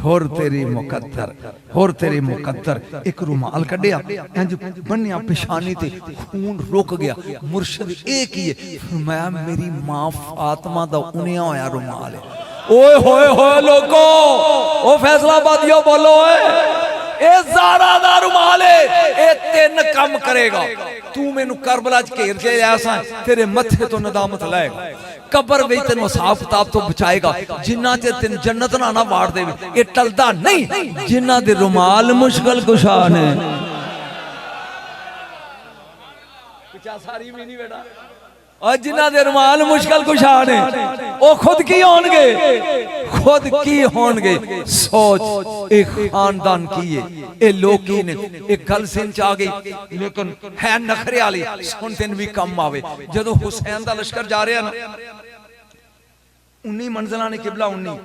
और तेरे मुकद्दर, और तेरे मुकद्दर। एक रुमाल कढ़िया इंज बन्निया पेशानी ते, खून रुक गया। मुर्शिद एक ही है, फरमाया मेरी मां फातिमा दा उन्हें होया रुमाल है। ओए होए होए लोगो, ओ फैसलाबादियों बोलो, ए ज़ारा दा रुमाल है, ए 3 काम करेगा। तू मैनू करबला च घेर के आया सा, तेरे मथे तो नदामत लाएगा। कबर में तेन हिसाब किताब तो बचाएगा। जिन्ना चेर तेन जन्नत ना वाड़ दे ये टलदा नहीं। जिन्ना दे रुमाल मुश्किल कुशा ने सारी नहीं बेटा और जिन्ना दे रुमाल मुश्किल कुशा ने वो खुद की होंगे, खुद की होंगे। सोच एक खानदान की है, ये लोग की ने एक गल सिंह च आ गई लेकिन है नखरे वाली सुनते भी कम आवे। जदों हुसैन दा लश्कर जा रहा ना 19 मंजिलां ने किबला 19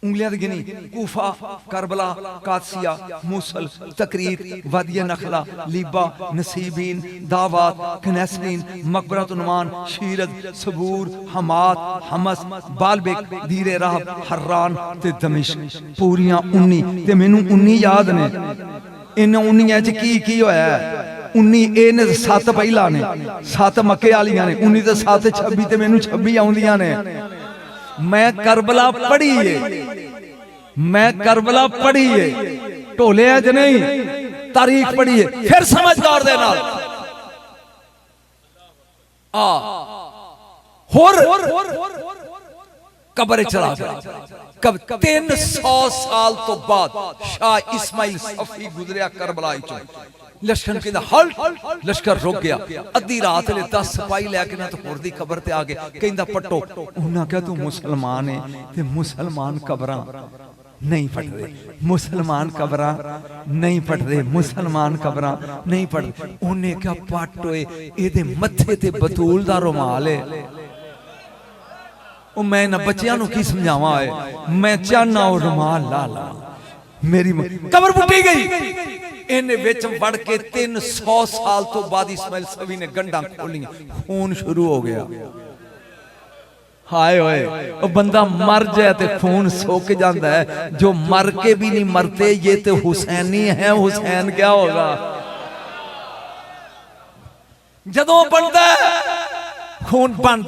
उंगलियां गिनी कूफा करबला कादसिया मूसल तकरीर वादिया नखला लीबा नसीबीन दावात कनैसरीन मकबरत उन्मान शीरत सबूर हमात हमस बालबेक दीरे राहब हर्रान ते दमिश्क पूरियां 19 ते मैनू 19 याद ने। इन 19 च की होया 19 ए ने 7 पहला ने 7 मक्के वालियां ने 19 ते 7 26 ते मैनू 26 आउंदियां ने। मैं करबला पढ़ी है, मैं करबला पढ़ी है, ढोले च नहीं तारीख पढ़ी है। फिर समझ गौर दे नाल होर कब्र चला गया। कब 300 साल तो बाद शाह इस्माइल सफी गुजरिया करबला चो। लश्कर कहता हल लश्कर रुक गया। अद्धी रात ले 10 सिपाही लैके ना तो होर दी कबर ते आ गए। कहता पट्टो उन्हें कहा तू मुसलमान है ते मुसलमान कबरां नहीं पढ़ते, मुसलमान कबरां नहीं पढ़ते, मुसलमान कबरां नहीं पढ़ते। उन्हें क्या पट होए एदे मत्थे ते बतूल दा रुमाल है। ओ मैं ना बच्चियां नूं की समझावां है, मैं चाहना ओ रुमाल ला ला। मेरी कबर पुट्टी गई। इन्हें विच वड़ के 300 साल तो बाद इस्माइल सवी ने गंढा खोलियां, खून शुरू हो गया। हाय होए वो बंदा मर जाए तो खून सोक जाता है, जो मर के भी नहीं मरते ये तो हुसैनी है। हुसैन क्या होगा जदों बनता है खून बंद,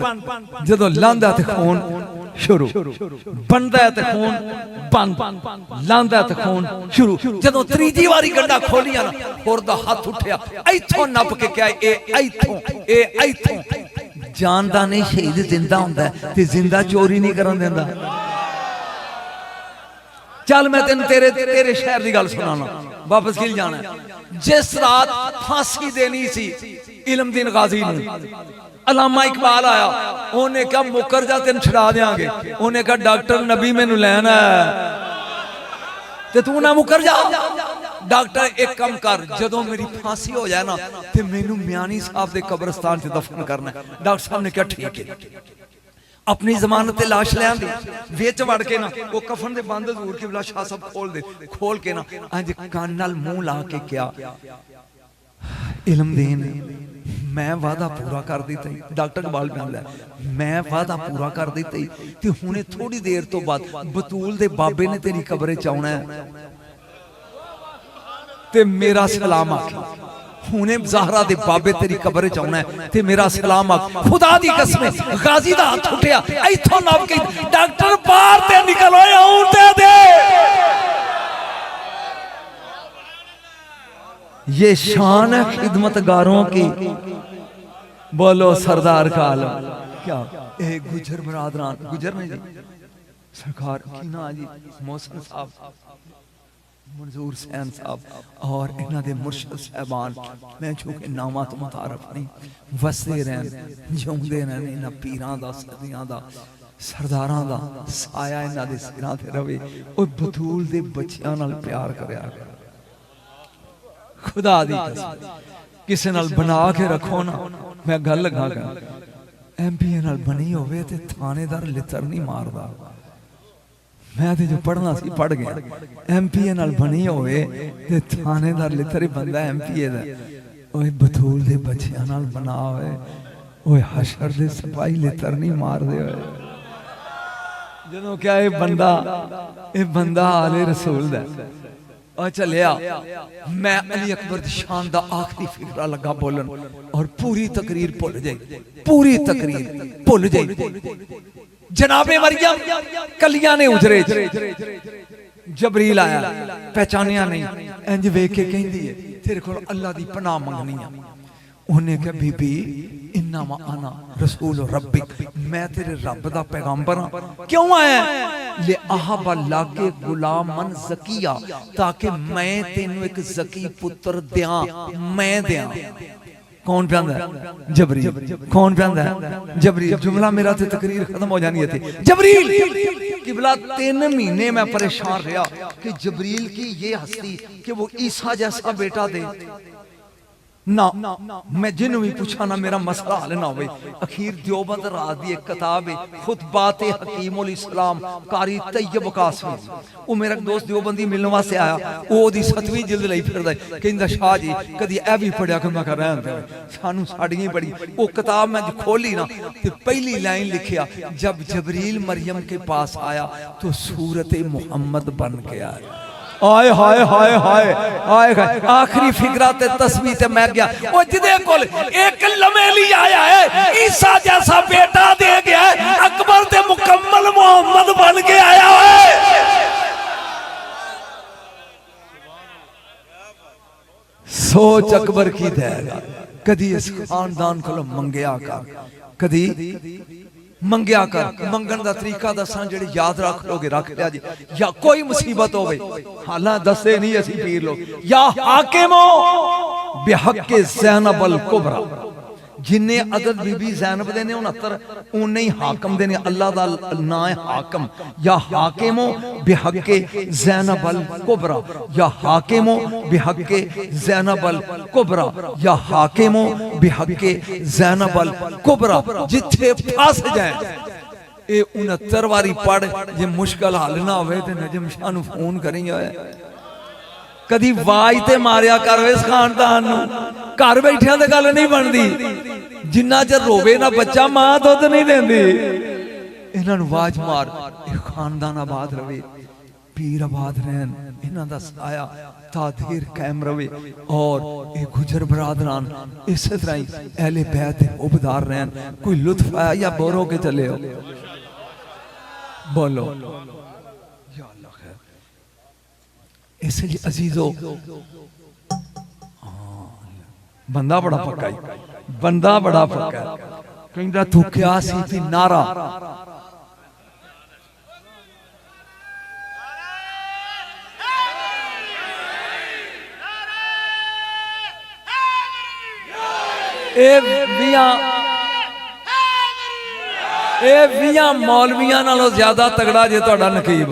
जदों लांदा तो खून शुरू, बनता है तो खून बंद, लांदा है तो खून शुरू। जदों तीजी बारी गंढा खोलिया ना होर दा हाथ उठया इथों नप के क्या ए इथों जानदा नहीं शहीद जिंदा हुंदा है ते जिंदा चोरी नहीं करन देंदा। चल मैं तेन तेरे शहर की गल सुनाना, वापस किल जाना। जिस रात फांसी देनी सी इल्मदीन गाजी ने, अलामा इकबाल आया, उन्हें कहा मुकर जा तेन छुड़ा देंगे। उन्हें कहा डॉक्टर नबी मैनू लैना ते तू ना मुकर जा। डॉक्टर एक कम कर, जदों मेरी फांसी हो जाए ना ते मैनू मियानी साहब दे कब्रिस्तान च दफन करना। डॉक्टर साहब ने कहा ठीक है। अपनी जमानत ते लाश ले आंदी, विच वड़ के ना वो कफन दे बंद हजूर किबला शाह साहब खोल दे, खोल के ना अंज कान नाल मुंह ला के क्या इल्मदीन मैं वादा पूरा कर दिता। डॉक्टर इकबाल कहंदा मैं वादा पूरा कर दिता ते हुणे थोड़ी देर तो बाद बतूल दे बाबे ने तेरी कब्रे च आउणा है ते मेरा सलाम आखी। हुणे ज़हरा दे बाबे तेरी कब्र च आउणा है ते मेरा सलाम आख। खुदा दी कसम गाजी दा हाथ उठया इथों नप के डॉक्टर बाहर ते निकल ओए आउंदे दे। ये शान है खिदमतगारों की, बोलो सरदार का आलम। क्या ए गुजर बरादरान गुजर नहीं जी सरकार की ना जी मोहसिन साहब मंजूर सैन साहब और इन्हां दे मुर्शिद साहबान, मैं चूंकि नामा तो मुतारफ नहीं, वसदे रहन जिउंदे रहन इन्हां पीरां दा सदियां दा सरदारां दा साया इन्हां दे सिरां ते रवे। ओ बतूल दे बच्चियां नाल प्यार करया खुदा दी कसम। किसे नाल बना के रखो ना, मैं गल लगा एमपीए नाल बनी होवे ते थानेदार लितर नहीं मारदा। मैं तो जो पढ़ना सी पढ़ गया। एमपीए नाल बनी होवे ते थानेदार लितर ही बंदा एमपीए दा। ओए बतूल दे बच्चियां नाल बना होवे, ओए हशर दे सिपाही लितर नहीं मारदे होए। जदों क्या ये बंदा आले रसूल दा और चलिया। मैं अली अकबर दी शान दा आखिरी फिक्रा लगा बोलन और पूरी तकरीर भुल जाई, पूरी तकरीर भुल जाई। जनाबे मरियम कलियां ने उजरे जबरील आया, पहचानिया नहीं, इंज वेख के कहंदी है तेरे कोल अल्लाह दी पनाह मंगनी है। उन्हें कहा बीबी इन्नमा आना रसूल रब्बिक, मैं तेरे रब दा पैगंबर हां। क्यों आया? ले अहब लाके गुलामन ज़किया, ताकि मैं तेनू एक ज़की पुत्र दियां, मैं दियां। कौन प्यांदा है? जबरील। कौन प्यांदा है? जबरील। जुमला मेरा ते तकरीर खत्म हो जानी थी। जबरील किबला 3 महीने मैं परेशान रहा कि जबरील की ये हस्ती कि वो ईसा जैसा बेटा दे ना। मैं जिन्हों भी पूछा ना मेरा मसला हल ना हो। अखीर देवबंद रात की एक किताब है खुतबात हकीमुल इस्लाम कारी तैयब कासमी, वो मेरा दोस्त देवबंदी मिलने वास्ते आया, वो 7वीं जिल्द लई फिरदा कहंदा शाह जी कदी ए भी पढ़िया कि मैं रहन दे सानू साड़ी बड़ी। वो किताब मैं खोली ना तो पहली लाइन लिखिया, जब जबरील मरियम के पास आया तो सूरत मुहम्मद बन के आया। आए हाय हाय हाय हाय हाय। आखिरी फिक्रा ते तस्वीर ते मैं गया ओ जिदे कोल एक लमेली आया है ईसा जैसा बेटा दे गया है, अकबर ते मुकम्मल मोहम्मद बन के आया है। सोच अकबर की देगा कदी इस खानदान को मंगया कर, कदी मंगया कर। मंगन का तरीका दसा जेड़ी याद रख लोगे रख लिया जी। या कोई मुसीबत हो हालां दसे नहीं असी पीर लोग, या हाकिमो बिहक़्क़ि ज़ैनबल कुबरा, जिन्ने अदद बीबी ज़ैनब दे ने 69 उन्ने ही हाकम दे ने। अल्लाह दा नाम है हाकम। या हाकिमो बिहक़्क़ि ज़ैनबल कुबरा, या हाकिमो बिहक़्क़ि ज़ैनबल कुबरा, या हाकिमो बिहक़्क़ि ज़ैनबल कुबरा। जिथे फस जाए ये 69 वारी पढ़, जे मुश्किल हल ना होवे ते नजम शाह नू फोन करी कदी वाज ते मारिया कर इस खानदान नू। घर बैठिया ते गल नहीं बनती, जिन्ना चर रोवे ना बच्चा मां दुध नहीं देंदी। इन्हां नू आवाज मार, ये खानदान आबाद रवे, पीर आबाद रहन, इन्हां दा साया तादीर कायम रवे, और ये गुजर बरादरान इस तरह ही अहले बैत उबदार रहन। कोई लुत्फ आया या बोरो के चले हो? बोलो इसलिए अजीजो बंदा बड़ा पक्का ही, बंदा बड़ा पक्का कहता तू क्या सी थी नारा। मौलवियां नालों ज्यादा तगड़ा जे तुहाडा नकीब,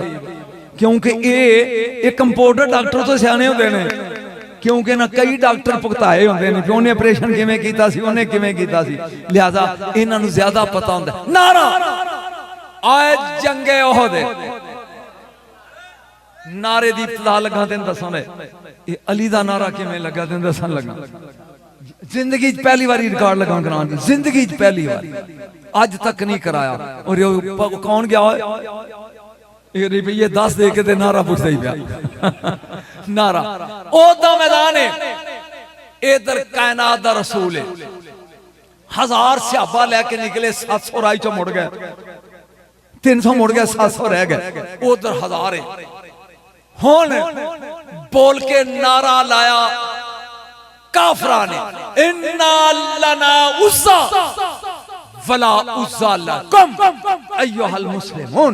क्योंकि ये कंपाउंडर डॉक्टर तो सियाने होंदे ने, क्योंकि ना कई डॉक्टर भुगताए होंदे ने कि उन्हें ऑपरेशन किवें कीता सी, उन्हें किवें कीता सी, लिहाजा इन्हां नूं ज्यादा पता हुंदा। नारा आए जंगे ओहद नारे दी इब्तिदा लगा तेन दसन, ये अली दा नारा किवें लगा तेन दसन लगा। जिंदगी पहली बार रिकॉर्ड लगा कराने, जिंदगी पहली बार, अज तक नहीं कराया। और कौन गया रुपये 10 दे के नारा पूछता ही पिया नारा ओदा मैदान है। इधर कायनात दा रसूल है, 1000 सहाबा लेके निकले, 700 राही चो मुड़ गए, 300 मुड़ गए, 700 रह गए, उधर 1000 है। हुण बोल के नारा लाया काफरा ने, इन्ना लना उज़्ज़ा वला उज़्ज़ा लकुम अय्युहल मुस्लिमून,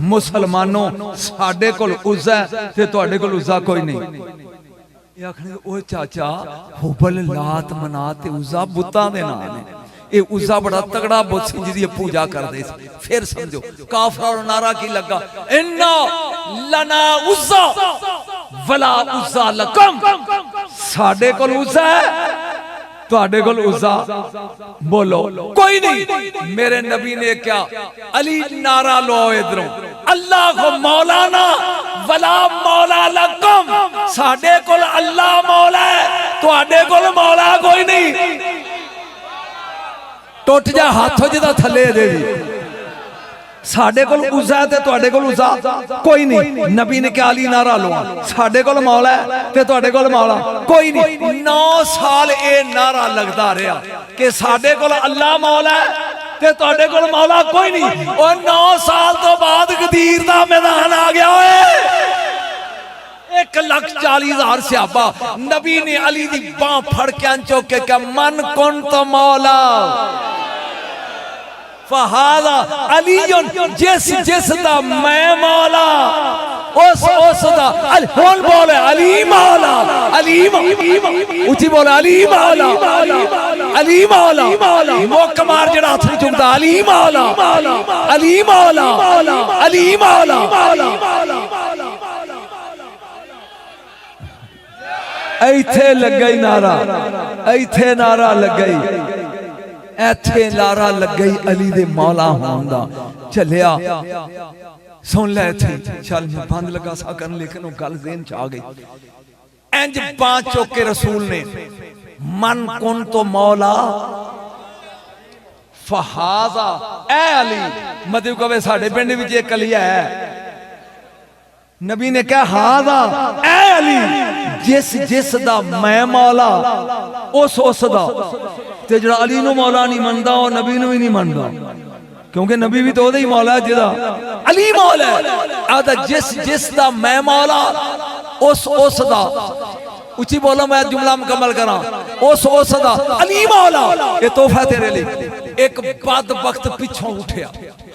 मुसलमानों साडे कोल उज़्ज़ा है ते तुहाडे कोल उज़्ज़ा कोई नहीं। ये आखने ओ चाचा हुबल लात मनात ते उज़्ज़ा बुतां दे नाम ने, ये उज़्ज़ा बड़ा तगड़ा बुत सी जिहदी पूजा करदे सी। फिर समझो काफरा दा नारा की लगा, इन्ना लना उज़्ज़ा वला उज़्ज़ा लकुम, साडे कोल उज़्ज़ा है तुहाडे कोल उज़्ज़ा बोलो कोई नहीं। मेरे नबी ने क्या अली नारा लो इधरों, अल्लाह को मौलाना वला मौला लकुम, साडे कोल अल्लाह मौला है तुहाडे कोल मौला कोई नहीं। टुट जा हाथों जिदा थले दे दी, साडे कोल उज़्ज़ा ते तुहाडे कोल उज़्ज़ा कोई नहीं। नबी ने क्या अली नारा लो, साडे कोल मौला है ते तुहाडे कोल मौला कोई नहीं। 9 साल ये नारा लगता रहा कि साडे कोल अल्लाह मौला है ते तुहाडे कोल मौला कोई नहीं। और 9 साल तो बाद गदीर दा मैदान आ गया है। 1,40,000 सहाबा। नबी ने अली दी बांह फड़ के चुक के कहा मन कुन तो मौला फहादा अली जिस जिस दा मैं मौला उस दा हुन बोले अली मौला अली उची बोले अली मौला अली मौला मुक मार जड़ा हथ नहीं चुकदा अली मौला अली मौला अली मौला। ऐथे लग गई नारा ऐथे नारा लग गई ऐथे नारा लग गई अली दे मौला होने दा। चलिया सुन ले थे चल मैं बंद लगा सा करन लेकिन वो गल ज़हन च आ गई। इंज बांह चुक के रसूल ने मन कुन तो मौला फहाजा ए अली मतलब कहे साडे पिंड विच एक अली है। नबी ने कहा हादा ए अली जिस जिस दा मैं मौला उस दा ते जड़ा अली नू मौला नहीं मनदा और नबी नू भी नहीं मनदा क्योंकि नबी भी तो ओदा ही मौला है जिदा अली मौला है। आदा जिस जिस दा मैं मौला उस दा उची बोलो मैं जुमला मुकम्मल करा उस दा अली मौला। ये तोहफा तेरे लिए। एक बद वक्त पिछों उठया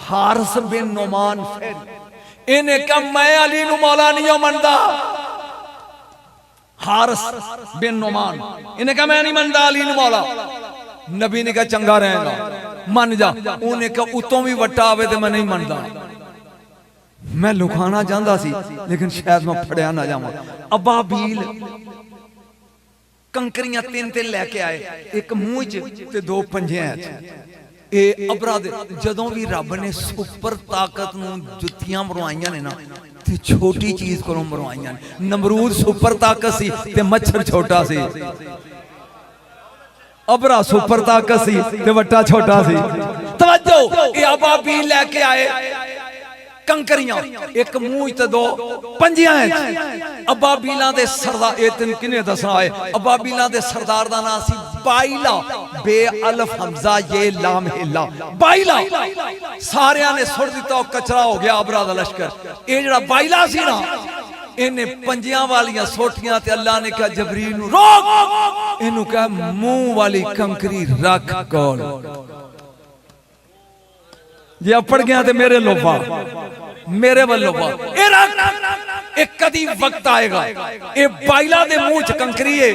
हारिस बिन नुमान इन्हें कहा मैं अली नू मौला नहीं मनदा। हारिस बिन नुमान इन्हें कहा मैं नहीं मनदा अली नू मौला। नबी ने कहा चंगा रहेगा मन जा। उन्हें कहा उतों भी वट्टा आवे ते मैं नहीं मनदा। मैं लुकाना चाहता सी लेकिन शायद मैं फड़िया ना जावां। अबाबील कंकरियां तीन तीन लैके आए एक मुंह च ते दो पंजियां च। ए अबरा दे जदों भी रब ने सुपर ताकत नूं जुत्तियां मरवाइयां ने ना ते छोटी चीज कोलों मरवाइयां ने। नमरूद सुपर ताकत सी ते मच्छर छोटा सी। अबरा सुपर ताकत सी ते वट्टा छोटा सी। तवज्जो ये अबाबील लेके आए कंकरियां एक मुंह ते दो पंजियां है। अबाबीलां दे सरदार ए तन किने दसना है अबाबीलां दे सरदार दा नाम सी बाइला बे अल्फ हमजा ये लाम हिला बाइला। सारियां ने सुट दिता कचरा हो गया अबरा दा लश्कर। ए जेड़ा बाइला सी ना इन्हें पंजियां वालियां सोटियां ते अल्लाह ने कहा जबरील नू रोक इनू कहा मुंह वाली कंकरी रख कोल जे अपड़ गया ते मेरे लोबा मेरे वाल लोबा ए रख। एक कदी वक्त आएगा ए बाइला दे मुंह च कंकरी है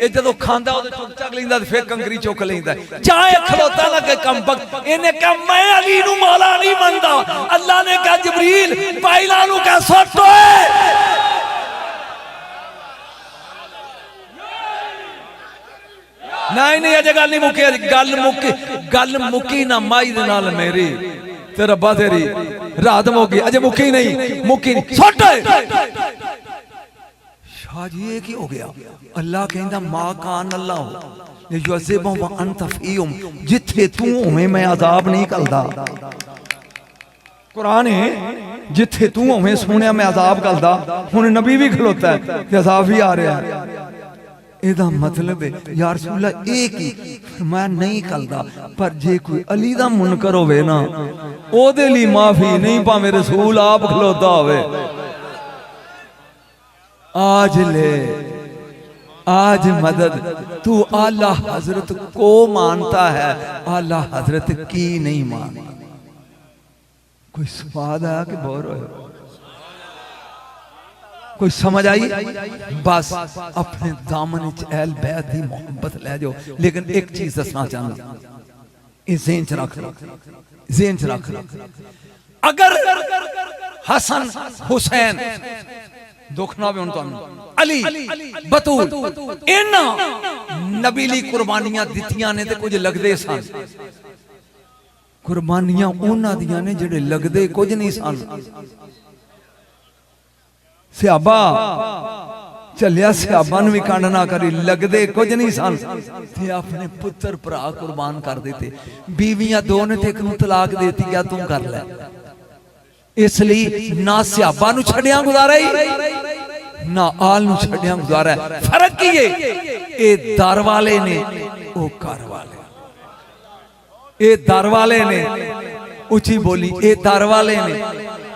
ए जदों खांदा ओदे चुक चक लैंदा ते फिर कंकरी चुक लैंदा चाहे खलोता लगे कम वक्त। इन्हें कहा मैं अली नू मौला नहीं मनदा। अल्लाह ने कहा जबरील बाइला नू कह सुट नहीं नहीं अजे गल नहीं मुकी गल मुकी ना माई दे नाल मेरी ते रब्बा तेरी रात मुकी अजे मुकी नहीं सुट। शाह जी ये की हो गया। अल्लाह कहंदा मां कान अल्लाह युअज़िबु व अंत फीहुम जिथे तू होवे मैं अजाब नहीं करदा। कुरान है जिथे तू होवे सुनिया मैं अजाब करदा। हुन नबी भी खलोता है ते अजाब भी आ रहा है। एदा मतलब है या रसूल अल्लाह एक ही मैं नहीं करदा पर जे कोई अली दा मुनकर होवे ना ओदे लिए माफी नहीं भावे रसूल आप खलोता होवे। आज ले आज मदद तू आला हजरत को मानता है आला हजरत की नहीं मानता। कोई स्वाद आया कि बोर हो कोई समझ आई। बस अपने दामन च अहल बैत दी मोहब्बत ले जाओ। लेकिन एक चीज दसना चाहना इस ज़हन च रख अगर हसन हुसैन दुख ना भी अली बतूल इन्ना नबी ली कुर्बानियां दित्तियां ने ते कुछ लगदे सन। कुर्बानियां उन्हां दियां ने जेड़े लगदे कुछ नहीं सन। सियाबा चलिया सियाबा भी कंड ना करी लगदे कुछ नहीं सन ते अपने पुत्र भरा कुर्बान कर देते। बीवियां दो ने ते एक नूं तलाक देती या तू कर ले। इसलिए ना सियाबा नूं छड्डिया गुजारा ही ना आल नूं छड्डिया गुजारा। फर्क की है ए दर वाले ने ओ घर वाले ए दर वाले ने उची बोली ए दर वाले ने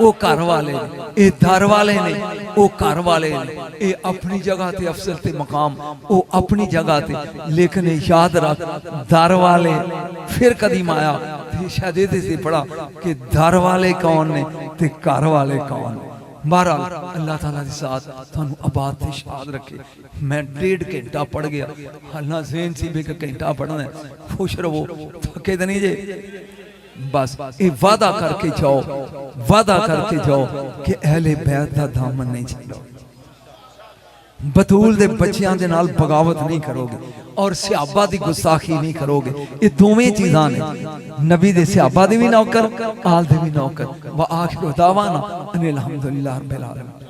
वो घर वाले ने, ये दर वाले ने, वो घर वाले ने, ये अपनी जगह ते अफसर ते मकाम, वो अपनी जगह ते, लेकिन याद रख दर वाले फिर कदीम आया शायद ये पढ़ा कि दर वाले कौन ने ते घर वाले कौन ने। बहरहाल अल्लाह ताला दी साथ थानू आबाद ते शाद रखे। मैं 1.5 घंटा पढ़ गया, हल्ला ज़हन सी भी 1 घंटा पढ़ना है, खुश रहो, थके तो नहीं जे। बस ये वादा करके जाओ, वादा करके जाओ कि अहले बैत दा दामन नहीं छड्डो, बतूल दे बच्चियां दे नाल बगावत नहीं करोगे और सहाबा दी गुस्ताखी नहीं करोगे। ये दोवें चीज़ां ने, नबी दे सहाबा दे भी नौकर, आल दे भी नौकर। व आखिर दावाना अनिल हम्दुलिल्लाह रब्बिल आलमीन।